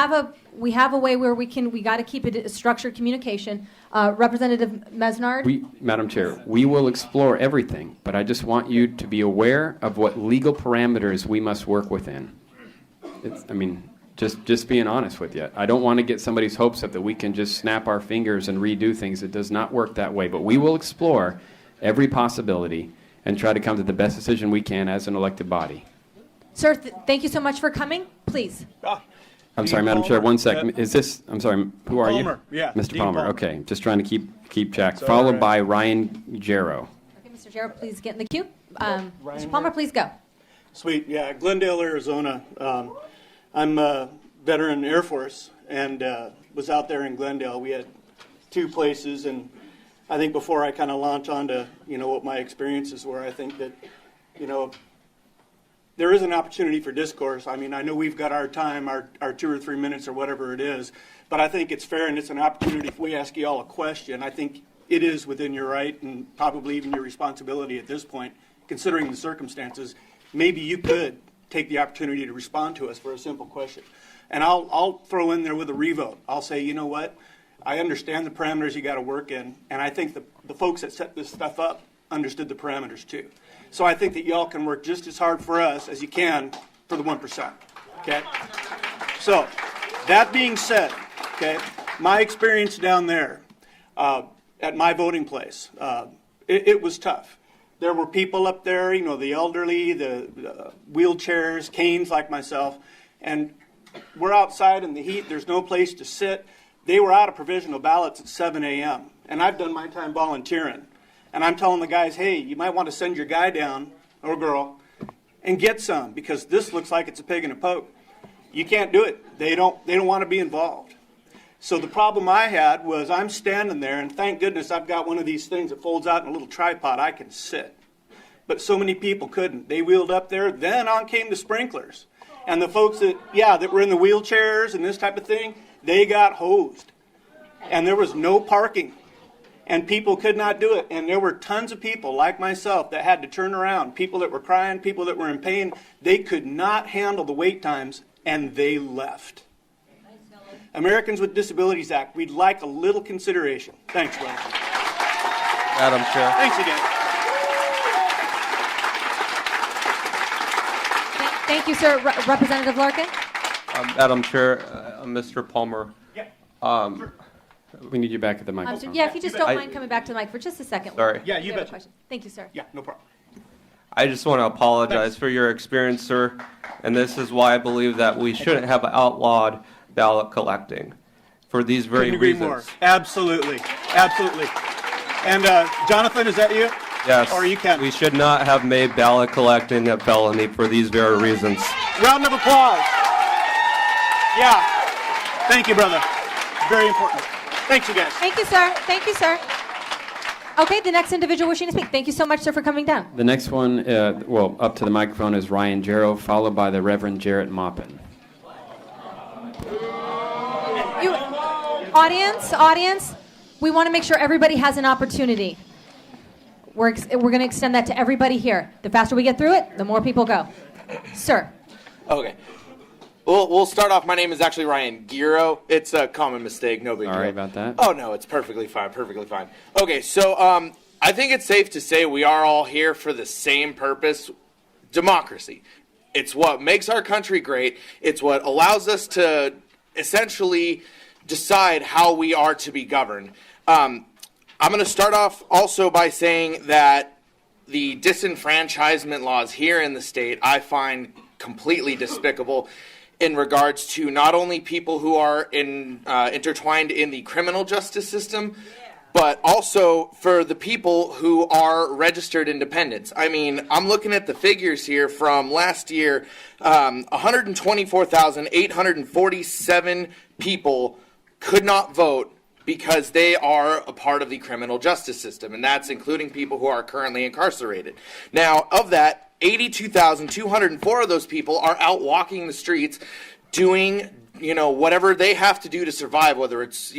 We have a way where we got to keep it a structured communication. Representative Mesnard. Madam Chair, we will explore everything, but I just want you to be aware of what legal parameters we must work within. Just being honest with you. I don't want to get somebody's hopes up that we can just snap our fingers and redo things. It does not work that way, but we will explore every possibility and try to come to the best decision we can as an elected body. Sir, thank you so much for coming. Please. I'm sorry, Madam Chair, one second. Is this, I'm sorry, who are Palmer, you? yeah, Mr. Dean Palmer, Palmer. okay. Just trying to keep track. It's all Followed right. by Ryan Jarrow. Okay, Mr. Jarrett, please get in the queue. Mr. Palmer, please go. Sweet, yeah, Glendale, Arizona. I'm a veteran Air Force and was out there in Glendale. We had two places, and I think before I kind of launch onto, what my experiences were, I think that, there is an opportunity for discourse. I mean, I know we've got our time, our 2 or 3 minutes or whatever it is, but I think it's fair and it's an opportunity if we ask you all a question. I think it is within your right and probably even your responsibility at this point, considering the circumstances. Maybe you could take the opportunity to respond to us for a simple question. And I'll throw in there with a revote. I'll say, you know what? I understand the parameters you got to work in, and I think the folks that set this stuff up understood the parameters too. So I think that y'all can work just as hard for us as you can for the 1%. Okay? So, that being said, okay, my experience down there at my voting place, it was tough. There were people up there, the elderly, the wheelchairs, canes like myself, and we're outside in the heat. There's no place to sit. They were out of provisional ballots at 7 a.m., and I've done my time volunteering. And I'm telling the guys, hey, you might want to send your guy down, or girl, and get some, because this looks like it's a pig in a poke. You can't do it. They don't want to be involved. So the problem I had was I'm standing there, and thank goodness I've got one of these things that folds out in a little tripod. I can sit. But so many people couldn't. They wheeled up there. Then on came the sprinklers. And the folks that were in the wheelchairs and this type of thing, they got hosed. And there was no parking. And people could not do it. And there were tons of people like myself that had to turn around. People that were crying, people that were in pain. They could not handle the wait times, and they left. Americans with Disabilities Act, we'd like a little consideration. Thanks, Will. Madam Chair. Thanks again. Thank you, sir. Representative Larkin. Madam Chair, Mr. Palmer. Yeah. We need you back at the microphone. Yeah, if you just don't mind coming back to the mic for just a second. Sorry. Yeah, you have a betcha. question. Thank you, sir. Yeah, no problem. I just want to apologize for your experience, sir. And this is why I believe that we shouldn't have outlawed ballot collecting for these very Couldn't agree reasons. more. Absolutely. Absolutely. And Jonathan, is that you? Yes. Or you can. We should not have made ballot collecting a felony for these very reasons. Round of applause. Yeah. Thank you, brother. Very important. Thanks, you guys. Thank you, sir. Thank you, sir. Okay, the next individual wishing to speak. Thank you so much, sir, for coming down. The next one, up to the microphone is Ryan Jarrow, followed by the Reverend Jarrett Maupin. Audience, we want to make sure everybody has an opportunity. We're going to extend that to everybody here. The faster we get through it, the more people go. Sir. Okay. We'll start off. My name is actually Ryan Giro. It's a common mistake. No big deal. Sorry about that. Oh, no, it's perfectly fine. Perfectly fine. Okay, so I think it's safe to say we are all here for the same purpose, democracy. It's what makes our country great. It's what allows us to essentially decide how we are to be governed. I'm going to start off also by saying that the disenfranchisement laws here in the state I find completely despicable in regards to not only people who are intertwined in the criminal justice system, but also for the people who are registered independents. I mean, I'm looking at the figures here from last year. 124,847 people could not vote because they are a part of the criminal justice system, and that's including people who are currently incarcerated. Now, of that, 82,204 of those people are out walking the streets doing, whatever they have to do to survive, whether it's,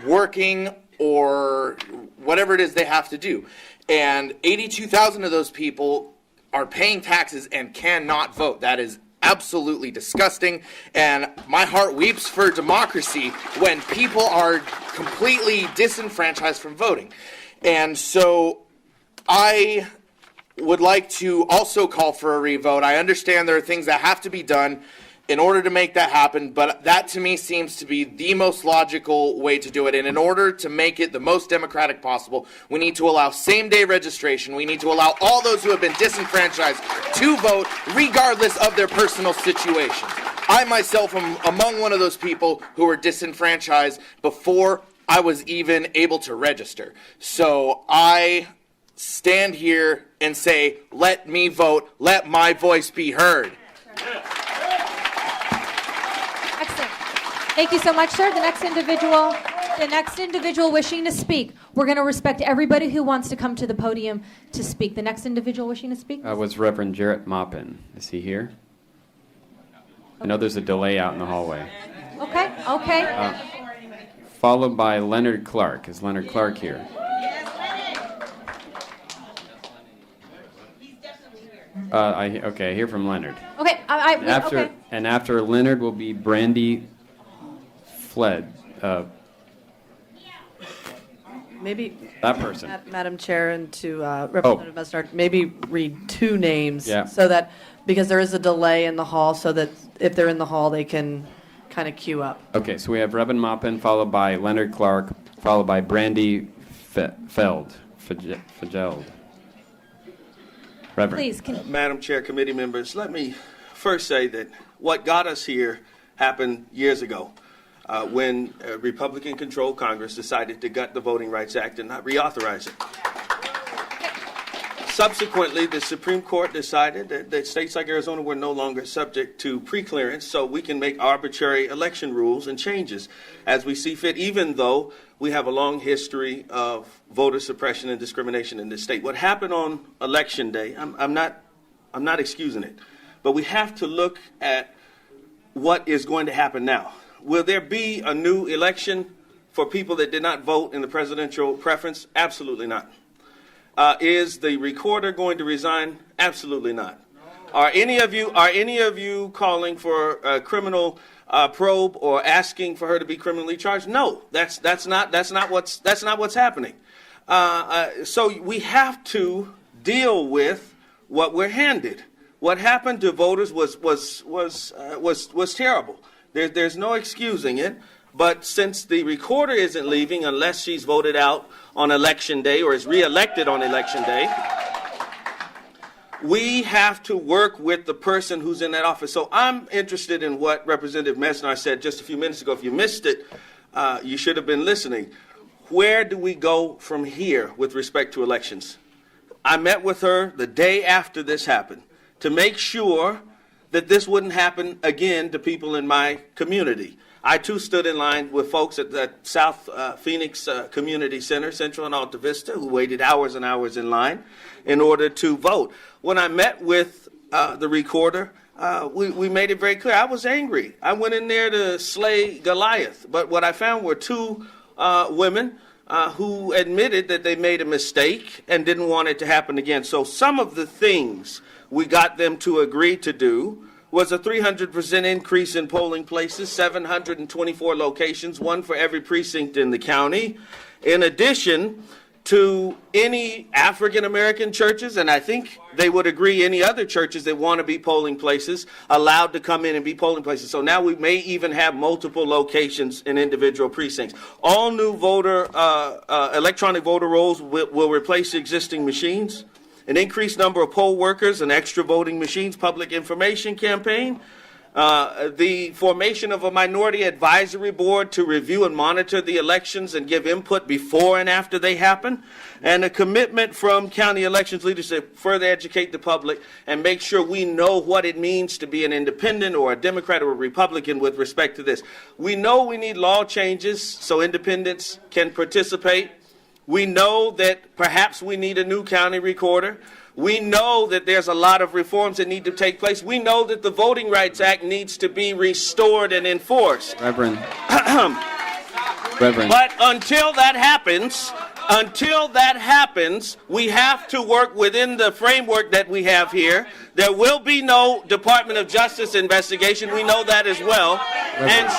working or whatever it is they have to do. And 82,000 of those people are paying taxes and cannot vote. That is absolutely disgusting, and my heart weeps for democracy when people are completely disenfranchised from voting. And so I would like to also call for a revote. I understand there are things that have to be done in order to make that happen, but that to me seems to be the most logical way to do it. And in order to make it the most democratic possible, we need to allow same-day registration. We need to allow all those who have been disenfranchised to vote regardless of their personal situation. I myself am among one of those people who were disenfranchised before I was even able to register. So I stand here and say, let me vote, let my voice be heard. Excellent. Thank you so much, sir. The next individual wishing to speak. We're going to respect everybody who wants to come to the podium to speak. The next individual wishing to speak? Was Reverend Jarrett Maupin. Is he here? I know there's a delay out in the hallway. Okay. Followed by Leonard Clark. Is Leonard Clark here? I hear from Leonard. Okay. Okay. And after Leonard will be Brandy Fled. Maybe That person. Madam Chair, and to Representative Messner, maybe read two names so that, because there is a delay in the hall, so that if they're in the hall, they can kind of queue up. Okay, so we have Reverend Maupin, followed by Leonard Clark, followed by Brandy Feld. Reverend. Please. Madam Chair, committee members, let me first say that what got us here happened years ago when a Republican-controlled Congress decided to gut the Voting Rights Act and not reauthorize it. Subsequently, the Supreme Court decided that states like Arizona were no longer subject to preclearance, so we can make arbitrary election rules and changes as we see fit, even though we have a long history of voter suppression and discrimination in this state. What happened on Election Day, I'm not excusing it, but we have to look at what is going to happen now. Will there be a new election for people that did not vote in the presidential preference? Absolutely not. Is the recorder going to resign? Absolutely not. Are any of you calling for a criminal probe or asking for her to be criminally charged? No, that's not what's happening. So we have to deal with what we're handed. What happened to voters was terrible. There's no excusing it. But since the recorder isn't leaving unless she's voted out on Election Day or is reelected on Election Day, we have to work with the person who's in that office. So I'm interested in what Representative Mesnar said just a few minutes ago. If you missed it, you should have been listening. Where do we go from here with respect to elections? I met with her the day after this happened to make sure that this wouldn't happen again to people in my community. I, too, stood in line with folks at the South Phoenix Community Center, Central and Alta Vista, who waited hours and hours in line in order to vote. When I met with the recorder, we made it very clear. I was angry. I went in there to slay Goliath. But what I found were two women who admitted that they made a mistake and didn't want it to happen again. So some of the things we got them to agree to do was a 300% increase in polling places, 724 locations, one for every precinct in the county. In addition to any African-American churches, and I think they would agree any other churches that want to be polling places, allowed to come in and be polling places. So now we may even have multiple locations in individual precincts. All new electronic voter rolls will replace existing machines. An increased number of poll workers and extra voting machines, public information campaign, the formation of a minority advisory board to review and monitor the elections and give input before and after they happen, and a commitment from county elections leadership to further educate the public and make sure we know what it means to be an independent or a Democrat or a Republican with respect to this. We know we need law changes so independents can participate. We know that perhaps we need a new county recorder. We know that there's a lot of reforms that need to take place. We know that the Voting Rights Act needs to be restored and enforced. Reverend. But until that happens, we have to work within the framework that we have here. There will be no Department of Justice investigation. We know that as well. And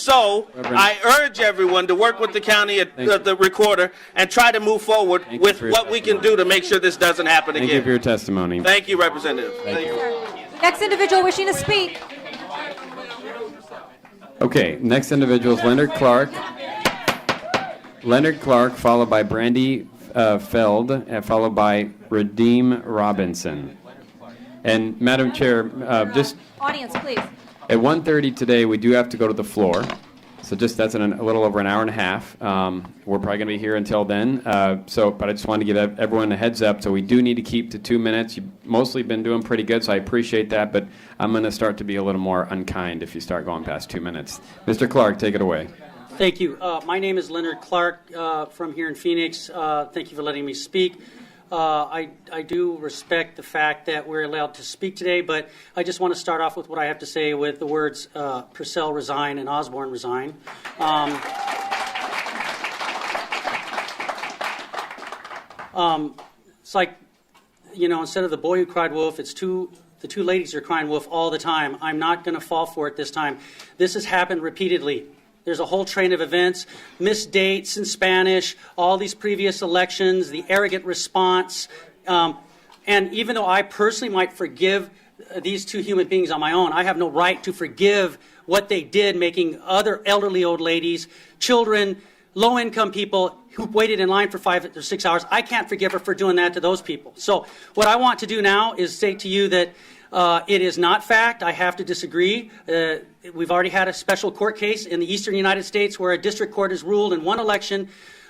so, I urge everyone to work with the county, the recorder, and try to move forward with what we can do to make sure this doesn't happen again. Thank you for your testimony. Thank you, Representative. Thank you. Next individual wishing to speak. Okay, next individual is Leonard Clark. Leonard Clark, followed by Brandy Feld, and followed by Redeem Robinson. And Madam Chair, just Audience, please. at 1:30 today, we do have to go to the floor. So just that's in a little over an hour and a half. We're probably going to be here until then. But I just wanted to give everyone a heads up. So we do need to keep to 2 minutes. You've mostly been doing pretty good, so I appreciate that. But I'm going to start to be a little more unkind if you start going past 2 minutes. Mr. Clark, take it away. Thank you. My name is Leonard Clark from here in Phoenix. Thank you for letting me speak. I do respect the fact that we're allowed to speak today, but I just want to start off with what I have to say with the words Purcell resign and Osborne resign. It's like, instead of the boy who cried wolf, it's the two ladies who are crying wolf all the time. I'm not going to fall for it this time. This has happened repeatedly. There's a whole train of events, missed dates in Spanish, all these previous elections, the arrogant response. And even though I personally might forgive these two human beings on my own, I have no right to forgive what they did, making other elderly old ladies, children, low-income people who waited in line for 5 or 6 hours. I can't forgive her for doing that to those people. So what I want to do now is say to you that it is not fact. I have to disagree. We've already had a special court case in the eastern United States where a district court has ruled in one election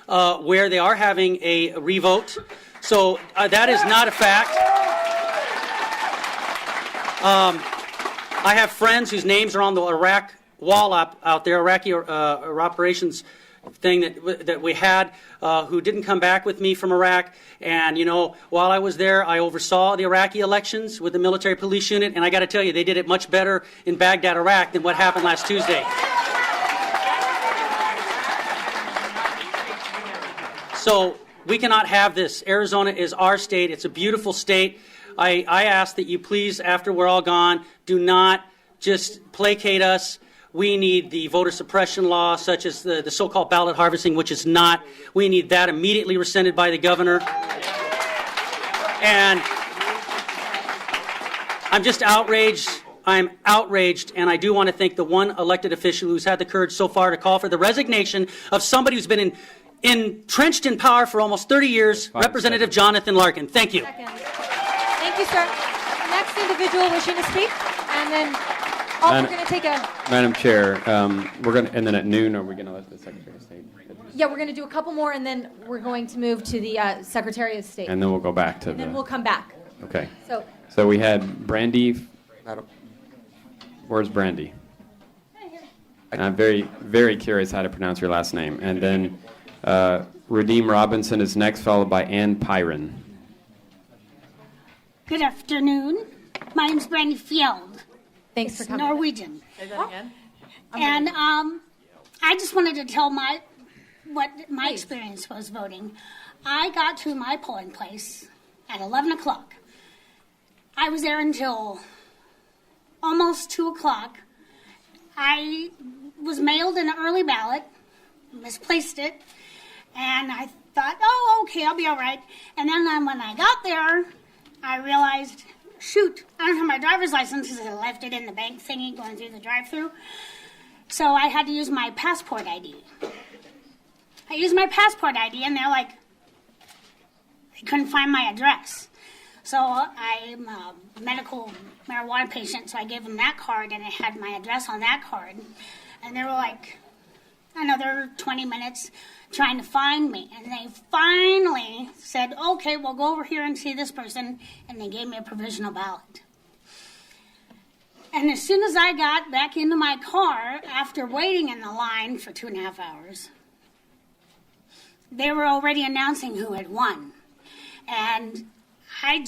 where they are having a revote. So that is not a fact. I have friends whose names are on the Iraq wall out there, Iraqi operations thing that we had, who didn't come back with me from Iraq. And, while I was there, I oversaw the Iraqi elections with the military police unit. And I got to tell you, they did it much better in Baghdad, Iraq than what happened last Tuesday. So we cannot have this. Arizona is our state. It's a beautiful state. I ask that you please, after we're all gone, do not just placate us. We need the voter suppression law, such as the so-called ballot harvesting, which is not. We need that immediately rescinded by the governor. And I'm just outraged. I'm outraged, and I do want to thank the one elected official who's had the courage so far to call for the resignation of somebody who's been entrenched in power for almost 30 years, Representative Jonathan Larkin. Thank you. Thank you, sir. Next individual wishing to speak, and then we're going to take a. Madam Chair, we're going to, and then at noon, are we going to let the Secretary of State? Yeah, we're going to do a couple more, and then we're going to move to the Secretary of State. And then we'll go back to And then the. we'll come back. Okay. So we had Brandy. Where's Brandy? And I'm very, very curious how to pronounce your last name. And then Radim Robinson is next, followed by Ann Pyron. Good afternoon. My name's Brandy Fjeld. Thanks for coming. Norwegian. Say that again. And I just wanted to tell what my experience was voting. I got to my polling place at 11 o'clock. I was there until almost 2 o'clock. I was mailed an early ballot, misplaced it, and I thought, oh, okay, I'll be all right. And then when I got there, I realized, shoot, I don't have my driver's license because I left it in the bank thingy going through the drive-thru. So I had to use my passport ID. I used my passport ID, and they're like, they couldn't find my address. So I'm a medical marijuana patient, so I gave them that card, and it had my address on that card. And they were like, another 20 minutes trying to find me. And they finally said, okay, we'll go over here and see this person. And they gave me a provisional ballot. And as soon as I got back into my car, after waiting in the line for 2.5 hours, they were already announcing who had won. And I'm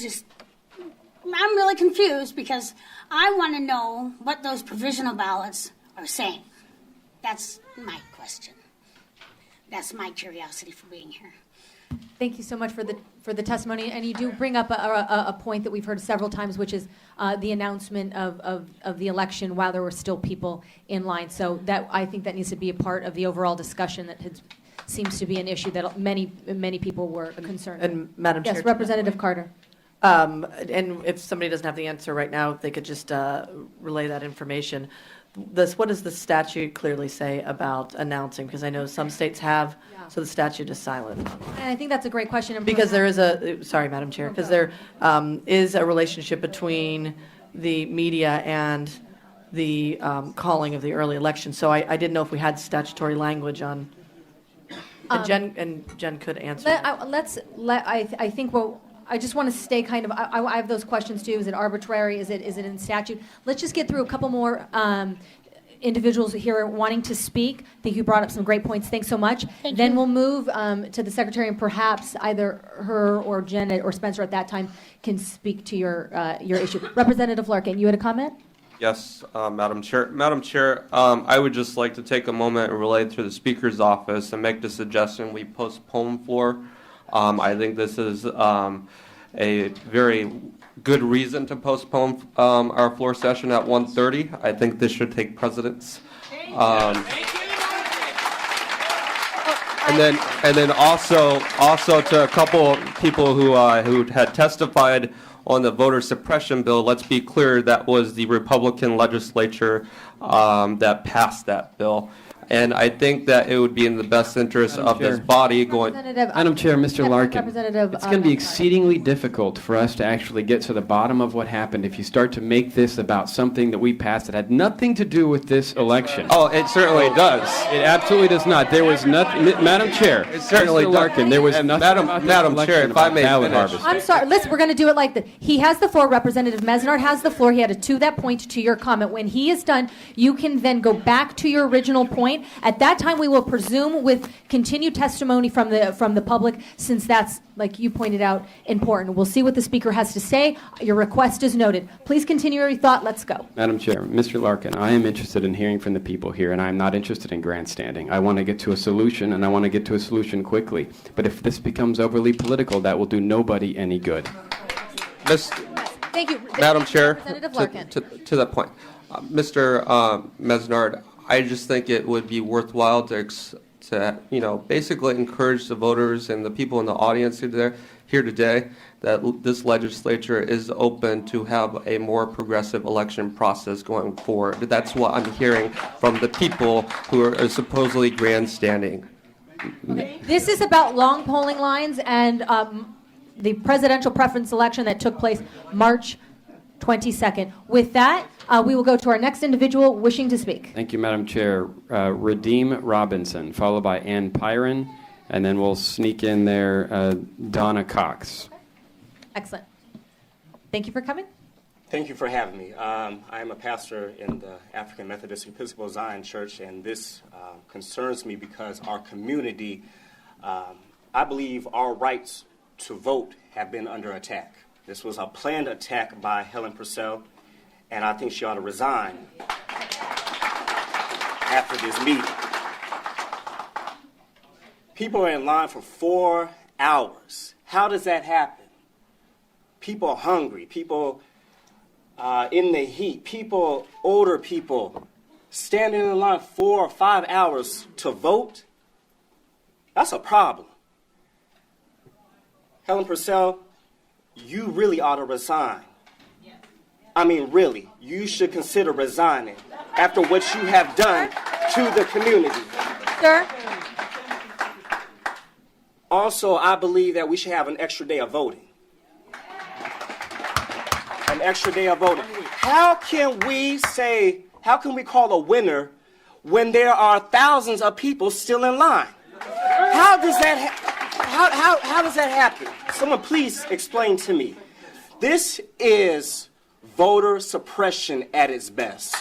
really confused because I want to know what those provisional ballots are saying. That's my question. That's my curiosity for being here. Thank you so much for the testimony, and you do bring up a point that we've heard several times, which is the announcement of the election while there were still people in line. So that I think that needs to be a part of the overall discussion that seems to be an issue that many people were concerned. And Madam Chair. Yes, Representative Carter. And if somebody doesn't have the answer right now, they could just relay that information. What does the statute clearly say about announcing? Because I know some states have, so the statute is silent. And I think that's a great question. Because there is sorry, Madam Chair, because there is a relationship between the media and the calling of the early election. So I didn't know if we had statutory language on, and Jen could answer. I think I just want to stay kind of. I have those questions too. Is it arbitrary? Is it in statute? Let's just get through a couple more individuals here wanting to speak. I think you brought up some great points. Thanks so much. Then we'll move to the secretary, and perhaps either her or Jen or Spencer at that time can speak to your issue. Representative Larkin, you had a comment? Yes, Madam Chair. Madam Chair, I would just like to take a moment and relay to the Speaker's office and make the suggestion we postpone floor. I think this is a very good reason to postpone our floor session at 1:30. I think this should take precedence. And then also to a couple of people who had testified on the voter suppression bill, let's be clear, that was the Republican legislature that passed that bill. And I think that it would be in the best interest of this body going. Madam Chair, Mr. Larkin, Representative, it's going to be exceedingly difficult for us to actually get to the bottom of what happened if you start to make this about something that we passed that had nothing to do with this election. Oh, it certainly does. It absolutely does not. There was nothing, Madam Chair. It certainly Mr. does. Larkin, there was nothing about this Madam election Chair, if about I may ballot finish. harvesting. I'm sorry. Listen, we're going to do it like this. He has the floor. Representative Mesnard has the floor. He had to that point to your comment. When he is done, you can then go back to your original point. At that time, we will presume with continued testimony from the public, since that's, like you pointed out, important. We'll see what the speaker has to say. Your request is noted. Please continue your thought. Let's go. Madam Chair, Mr. Larkin, I am interested in hearing from the people here, and I am not interested in grandstanding. I want to get to a solution, and I want to get to a solution quickly. But if this becomes overly political, that will do nobody any good. Thank you. Madam Chair, Representative Larkin. to that point, Mr. Mesnard, I just think it would be worthwhile to basically encourage the voters and the people in the audience here today that this legislature is open to have a more progressive election process going forward. That's what I'm hearing from the people who are supposedly grandstanding. This is about long polling lines and the presidential preference election that took place March 22nd. With that, we will go to our next individual wishing to speak. Thank you, Madam Chair. Redeem Robinson, followed by Ann Pyron, and then we'll sneak in there Donna Cox. Excellent. Thank you for coming. Thank you for having me. I am a pastor in the African Methodist Episcopal Zion Church, and this concerns me because our community, I believe our rights to vote have been under attack. This was a planned attack by Helen Purcell, and I think she ought to resign after this meeting. People are in line for 4 hours. How does that happen? People are hungry. People in the heat. People, older people, standing in line 4 or 5 hours to vote. That's a problem. Helen Purcell, you really ought to resign. I mean, really, you should consider resigning after what you have done to the community. Sir? Also, I believe that we should have an extra day of voting. An extra day of voting. How can we call a winner when there are thousands of people still in line? How does that how does that happen? Someone please explain to me. This is voter suppression at its best.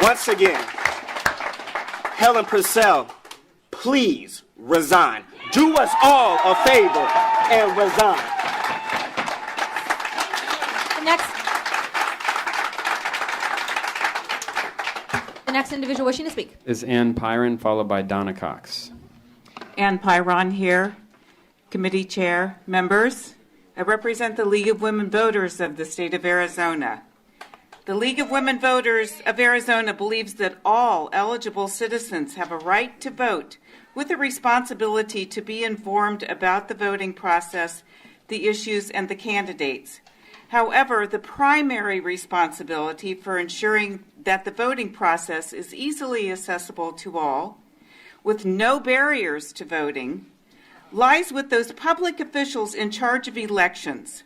Once again, Helen Purcell, please resign. Do us all a favor and resign. The next individual wishing to speak. Is Ann Pyron, followed by Donna Cox. Ann Pyron here, committee chair, members. I represent the League of Women Voters of the state of Arizona. The League of Women Voters of Arizona believes that all eligible citizens have a right to vote with a responsibility to be informed about the voting process, the issues, and the candidates. However, the primary responsibility for ensuring that the voting process is easily accessible to all, with no barriers to voting, lies with those public officials in charge of elections.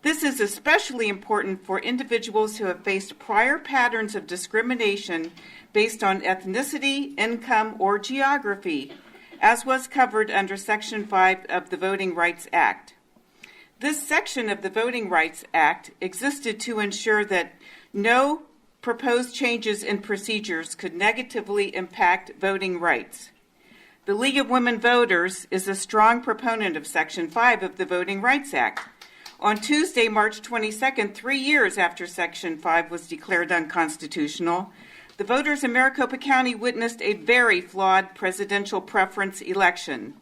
This is especially important for individuals who have faced prior patterns of discrimination based on ethnicity, income, or geography, as was covered under Section 5 of the Voting Rights Act. This section of the Voting Rights Act existed to ensure that no proposed changes in procedures could negatively impact voting rights. The League of Women Voters is a strong proponent of Section 5 of the Voting Rights Act. On Tuesday, March 22nd, 3 years after Section 5 was declared unconstitutional, the voters in Maricopa County witnessed a very flawed presidential preference election.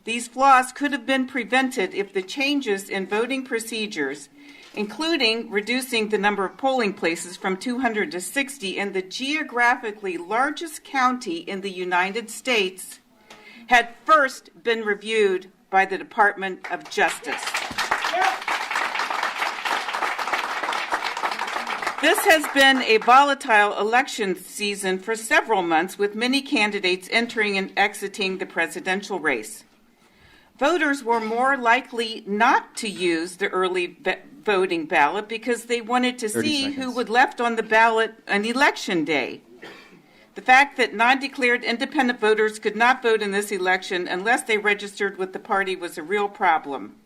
These flaws could have been prevented if the changes in voting procedures, including reducing the number of polling places from 200 to 60 in the geographically largest county in the United States, had first been reviewed by the Department of Justice. This has been a volatile election season for several months, with many candidates entering and exiting the presidential race. Voters were more likely not to use the early voting ballot because they wanted to see who would left on the ballot on election day. The fact that non-declared independent voters could not vote in this election unless they registered with the party was a real problem.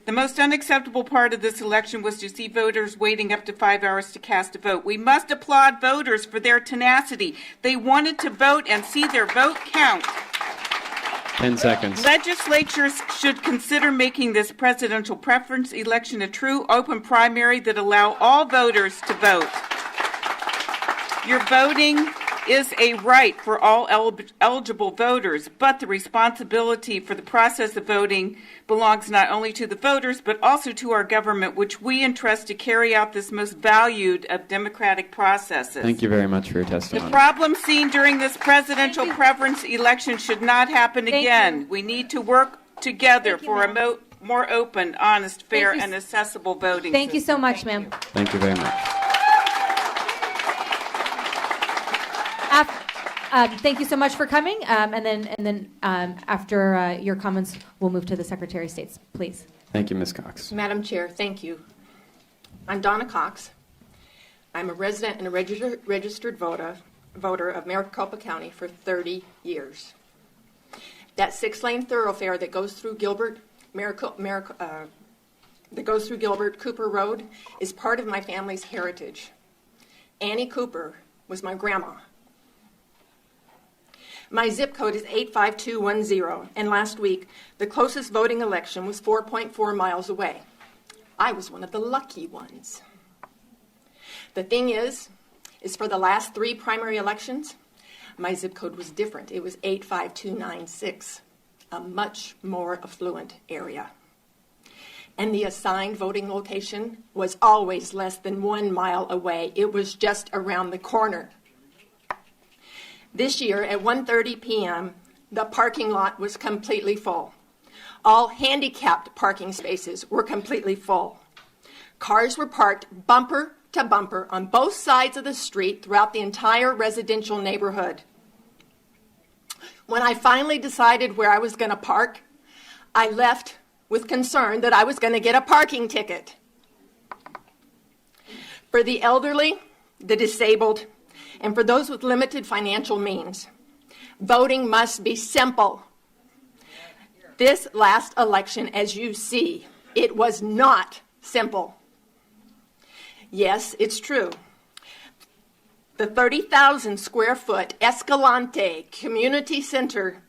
The most unacceptable part of this election was to see voters waiting up to 5 hours to cast a vote. We must applaud voters for their tenacity. They wanted to vote and see their vote count. 10 seconds. Legislatures should consider making this presidential preference election a true open primary that allow all voters to vote. Your voting is a right for all eligible voters, but the responsibility for the process of voting belongs not only to the voters, but also to our government, which we entrust to carry out this most valued of democratic processes. Thank you very much for your testimony. The problem seen during this presidential preference election should not happen again. We need to work together for a more open, honest, fair, and accessible voting Thank you so much, ma'am. Thank you very much. Thank you so much for coming. And then after your comments, we'll move to the Secretary of State's. Please. Thank you, Ms. Cox. Madam Chair, thank you. I'm Donna Cox. I'm a resident and a registered voter of Maricopa County for 30 years. That 6-lane thoroughfare that goes through Gilbert, Cooper Road is part of my family's heritage. Annie Cooper was my grandma. My zip code is 85210, and last week, the closest voting election was 4.4 miles away. I was one of the lucky ones. The thing is for the last 3 primary elections, my zip code was different. It was 85296, a much more affluent area. And the assigned voting location was always less than 1 mile away. It was just around the corner. This year at 1:30 p.m., the parking lot was completely full. All handicapped parking spaces were completely full. Cars were parked bumper to bumper on both sides of the street throughout the entire residential neighborhood. When I finally decided where I was going to park, I left with concern that I was going to get a parking ticket. For the elderly, the disabled, and for those with limited financial means, voting must be simple. This last election, as you see, it was not simple. Yes, it's true. The 30,000 square foot Escalante Community Center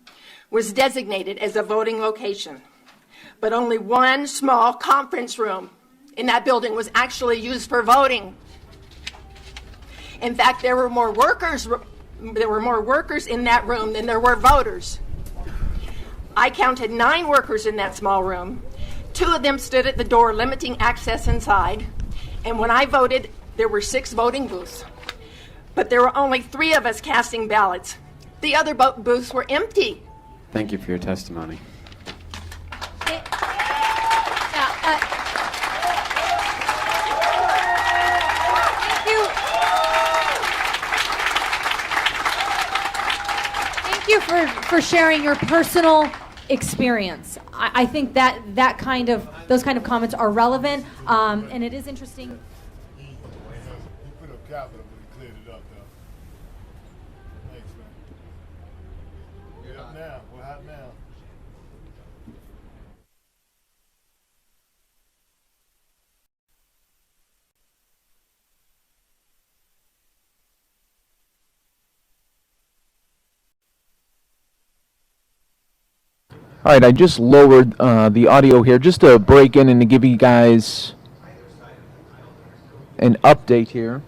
was designated as a voting location, but only one small conference room in that building was actually used for voting. In fact, there were more workers in that room than there were voters. I counted 9 workers in that small room. 2 of them stood at the door limiting access inside. And when I voted, there were 6 voting booths. But there were only 3 of us casting ballots. The other booths were empty. Thank you for your testimony. Thank you for sharing your personal experience. I think those kind of comments are relevant, and it is interesting. He put up capital, but he cleared it up, though. Thanks, man. Get up now. We're hot now. All right, I just lowered the audio here just to break in and to give you guys an update here.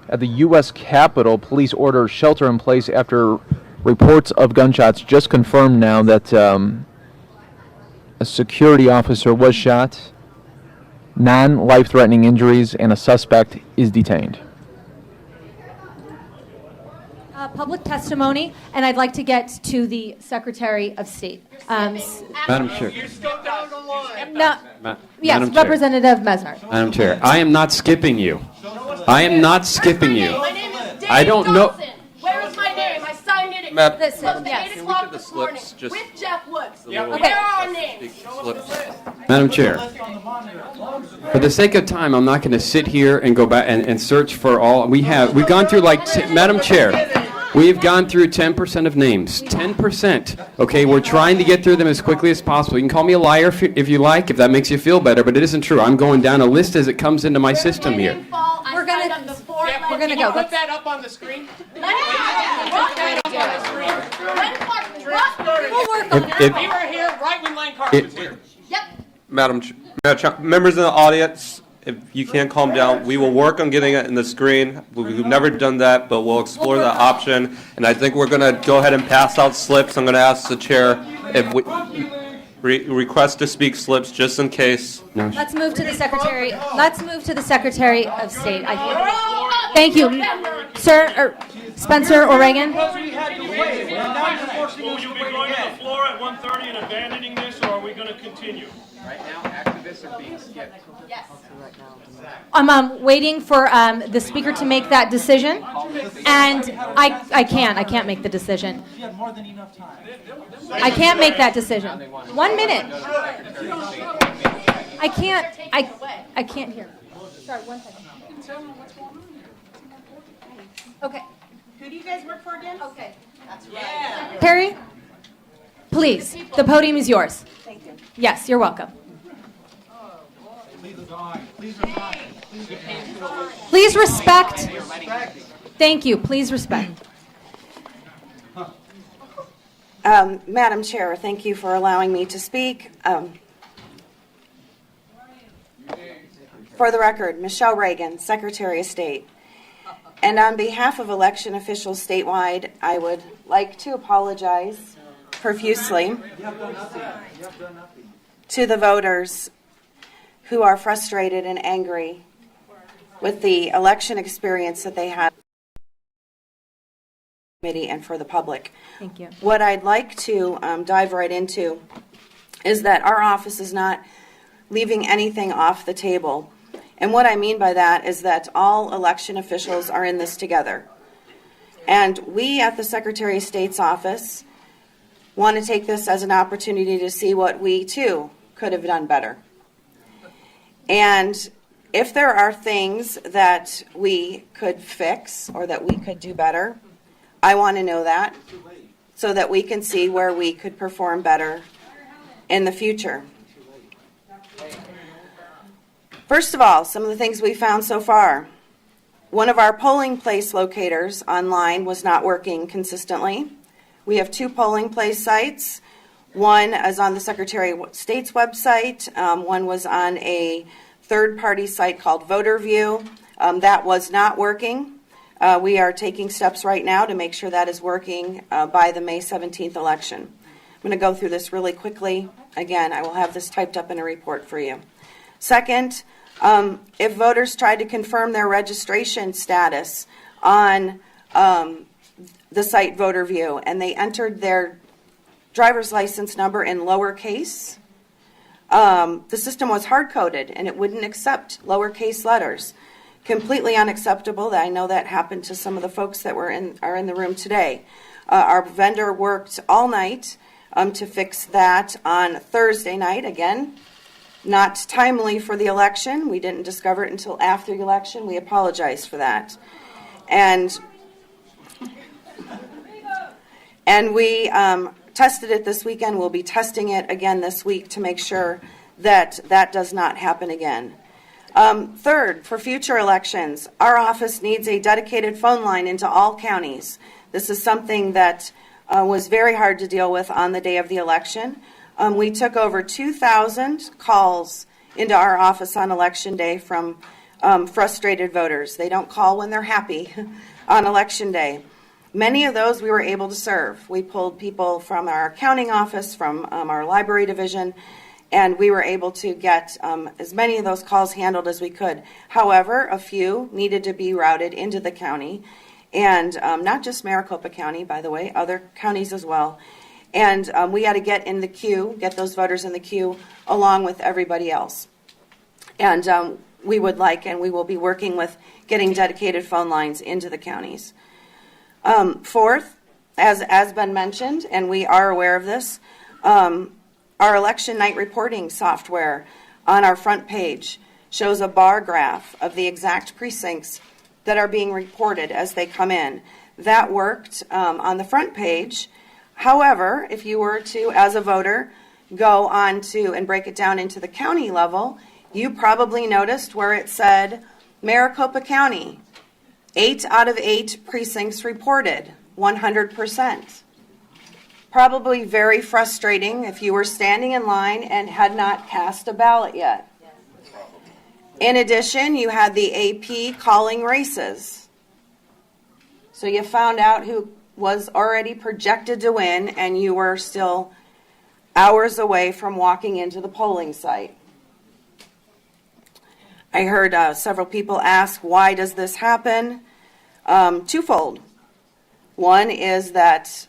At the U.S. Capitol, police order shelter in place after reports of gunshots. Just confirmed now that a security officer was shot, non-life-threatening injuries, and a suspect is detained. Public testimony, and I'd like to get to the Secretary of State. Madam Chair. Yes, Madam Chair. Representative Mesner. Madam Chair, I am not skipping you. I am not skipping you. My name is Dave I don't know. Dawson. Where is my name? I signed it Ma'am. at Listen, yes. 8 o'clock this morning just- with Jeff Woods. Yeah. Where Okay. are our names? Madam Chair, for the sake of time, I'm not going to sit here and go back and search for all. We've gone through Madam Chair, we've gone through 10% of names. 10%. Okay, we're trying to get through them as quickly as possible. You can call me a liar if you like, if that makes you feel better, but it isn't true. I'm going down a list as it comes into my system here. We're gonna Can you go. put that up on the screen? We'll work on If- We were here right when Lane Carter was here. Madam Chair, members in the audience, if you can't calm down, we will work on getting it in the screen. We've never done that, but we'll explore that option. And I think we're going to go ahead and pass out slips. I'm going to ask the chair if we request to speak slips just in case. Let's move to the Secretary. Let's move to the Secretary of State. Thank you, sir. Spencer or Reagan? Will you be going to the floor at 1:30 and abandoning this, or are we going to continue? Right now, activists are being skipped. Yes. I'm waiting for the speaker to make that decision, and I can't make the decision. You have more than enough time. I can't make that decision. 1 minute. I can't hear. Sorry, 1 second. Okay. Who do you guys work for again? Okay. That's right. Perry, please, the podium is yours. Thank you. Yes, you're welcome. Please respect. Thank you. Please respect. Madam Chair, thank you for allowing me to speak. For the record, Michelle Reagan, Secretary of State. And on behalf of election officials statewide, I would like to apologize profusely to the voters who are frustrated and angry with the election experience that they had and for the public. Thank you. What I'd like to dive right into is that our office is not leaving anything off the table. And what I mean by that is that all election officials are in this together. And we at the Secretary of State's office want to take this as an opportunity to see what we too could have done better. And if there are things that we could fix or that we could do better, I want to know that so that we can see where we could perform better in the future. First of all, some of the things we found so far. One of our polling place locators online was not working consistently. We have 2 polling place sites. One is on the Secretary of State's website. One was on a third-party site called VoterView. That was not working. We are taking steps right now to make sure that is working by the May 17th election. I'm going to go through this really quickly. Again, I will have this typed up in a report for you. Second, if voters tried to confirm their registration status on the site VoterView and they entered their driver's license number in lowercase, the system was hard-coded and it wouldn't accept lowercase letters. Completely unacceptable. I know that happened to some of the folks that are in the room today. Our vendor worked all night to fix that on Thursday night. Again, not timely for the election. We didn't discover it until after the election. We apologize for that. And we tested it this weekend. We'll be testing it again this week to make sure that that does not happen again. Third, for future elections, our office needs a dedicated phone line into all counties. This is something that was very hard to deal with on the day of the election. We took over 2,000 calls into our office on Election Day from frustrated voters. They don't call when they're happy on Election Day. Many of those we were able to serve. We pulled people from our accounting office, from our library division, and we were able to get as many of those calls handled as we could. However, a few needed to be routed into the county, and not just Maricopa County, by the way, other counties as well. And we had to get in the queue, get those voters in the queue along with everybody else. And we would like, and we will be working with getting dedicated phone lines into the counties. Fourth, as been mentioned, and we are aware of this, our election night reporting software on our front page shows a bar graph of the exact precincts that are being reported as they come in. That worked on the front page. However, if you were to, as a voter, go on to and break it down into the county level, you probably noticed where it said Maricopa County, 8 out of 8 precincts reported, 100%. Probably very frustrating if you were standing in line and had not cast a ballot yet. In addition, you had the AP calling races. So you found out who was already projected to win, and you were still hours away from walking into the polling site. I heard several people ask, why does this happen? Twofold. One is that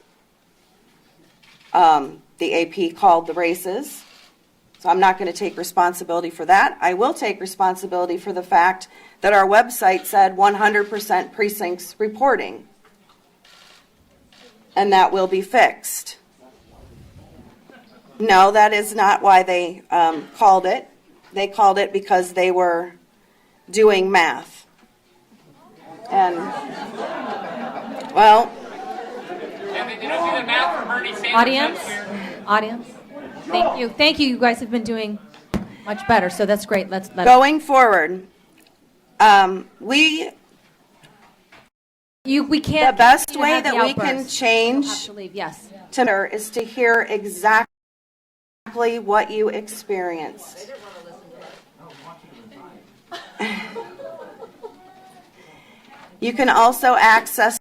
the AP called the races. So I'm not going to take responsibility for that. I will take responsibility for the fact that our website said 100% precincts reporting. And that will be fixed. No, that is not why they called it. They called it because they were doing math. And, well, Audience, thank you. You guys have been doing much better, so that's great. Let's going forward, we can't. The best continue to way have that the we can outbursts. change You'll have to leave. Yes. is to hear exactly what you experienced. You can also access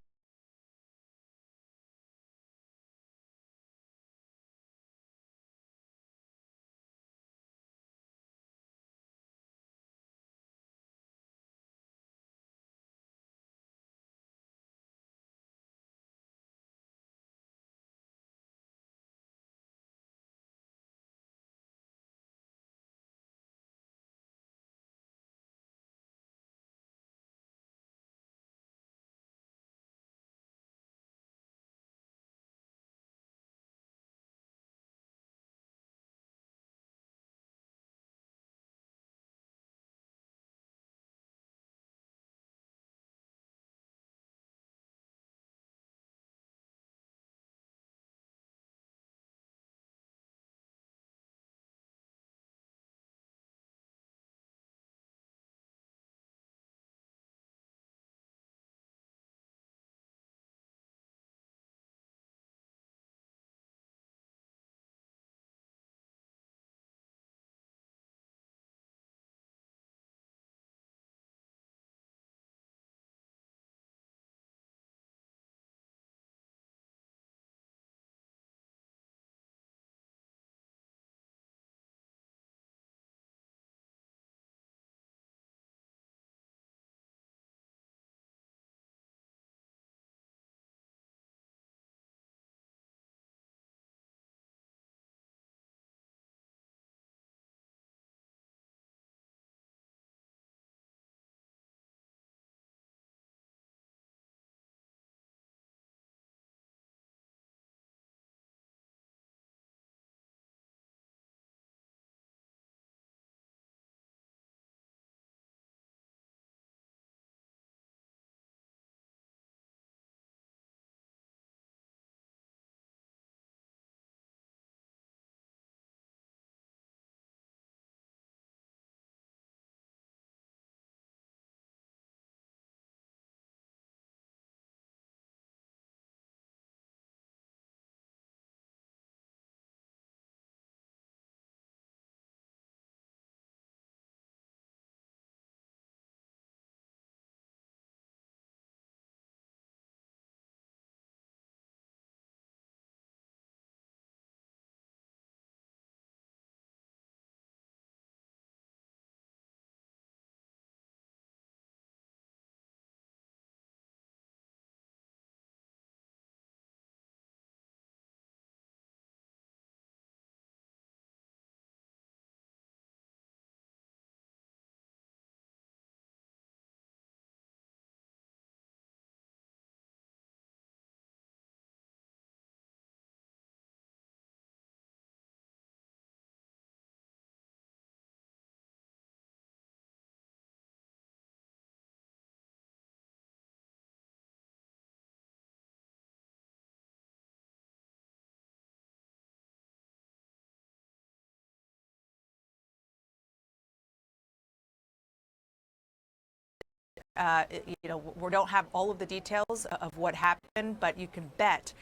we don't have all of the details of what happened, but you can bet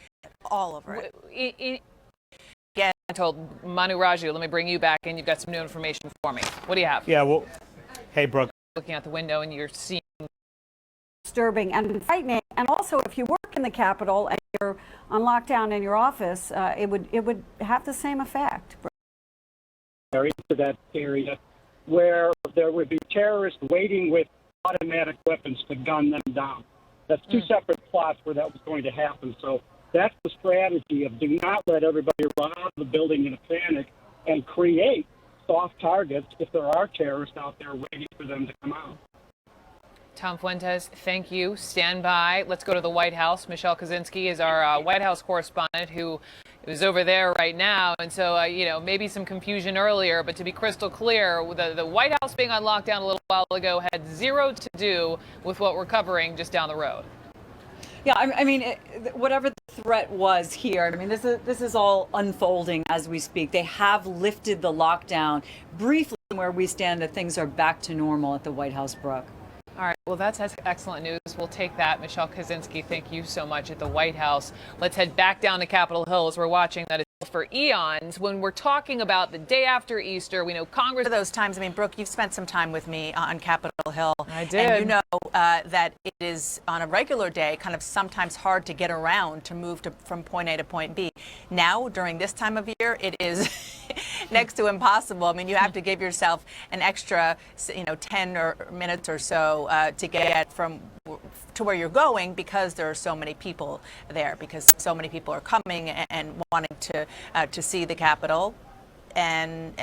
all of it. Again, I told Manu Raju, let me bring you back, and you've got some new information for me. What do you have? Yeah, well, hey, Brooke. Looking out the window, and you're seeing disturbing and frightening. And also, if you work in the Capitol and you're on lockdown in your office, it would have the same effect. Into that area where there would be terrorists waiting with automatic weapons to gun them down. That's two separate plots where that was going to happen. So that's the strategy of do not let everybody run out of the building in a panic and create soft targets if there are terrorists out there waiting for them to come out. Tom Fuentes, thank you. Stand by. Let's go to the White House. Michelle Kaczynski is our White House correspondent who is over there right now. And so, maybe some confusion earlier, but to be crystal clear, the White House being on lockdown a little while ago had zero to do with what we're covering just down the road. Yeah, I mean, whatever the threat was here, I mean, this is all unfolding as we speak. They have lifted the lockdown briefly from where we stand that things are back to normal at the White House, Brooke. All right, well, that's excellent news. We'll take that. Michelle Kaczynski, thank you so much at the White House. Let's head back down to Capitol Hill as we're watching that for eons. When we're talking about the day after Easter, we know Congress... For those times, I mean, Brooke, you've spent some time with me on Capitol Hill. I did. And you know that it is, on a regular day, kind of sometimes hard to get around to move from point A to point B. Now, during this time of year, it is next to impossible. I mean, you have to give yourself an extra, 10 minutes or so to get from to where you're going because there are so many people there, because so many people are coming and wanting to see the Capitol and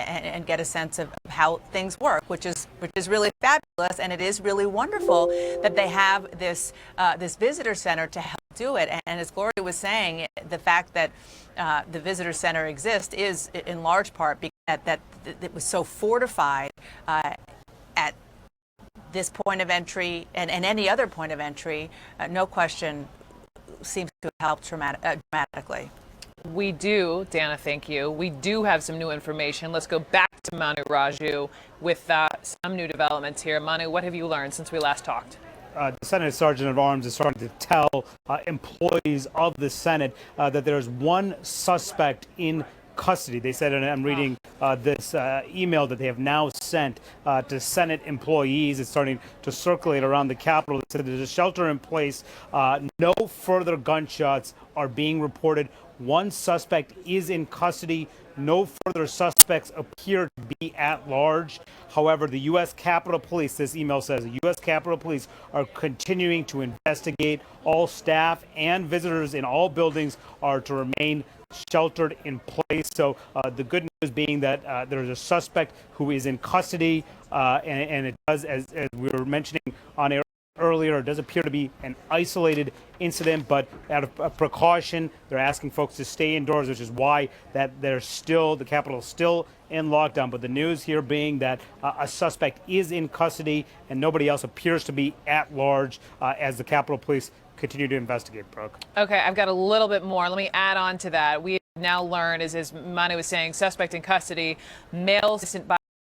get a sense of how things work, which is really fabulous, and it is really wonderful that they have this visitor center to help do it. And as Gloria was saying, the fact that the visitor center exists is in large part because that it was so fortified at this point of entry and any other point of entry, no question, seems to help dramatically. We do, Dana, thank you. We do have some new information. Let's go back to Manu Raju with some new developments here. Manu, what have you learned since we last talked? The Senate Sergeant at Arms is starting to tell employees of the Senate that there's one suspect in custody. They said, and I'm reading this email that they have now sent to Senate employees. It's starting to circulate around the Capitol. It said there's a shelter in place. No further gunshots are being reported. One suspect is in custody. No further suspects appear to be at large. However, the U.S. Capitol Police, this email says, the U.S. Capitol Police are continuing to investigate. All staff and visitors in all buildings are to remain sheltered in place. So the good news being that there's a suspect who is in custody, and it does, as we were mentioning on air earlier, it does appear to be an isolated incident, but out of precaution, they're asking folks to stay indoors, which is why that the Capitol is still in lockdown. But the news here being that a suspect is in custody and nobody else appears to be at large as the Capitol Police continue to investigate, Brooke. Okay, I've got a little bit more. Let me add on to that. We have now learned, as Manu was saying, suspect in custody, male assistant by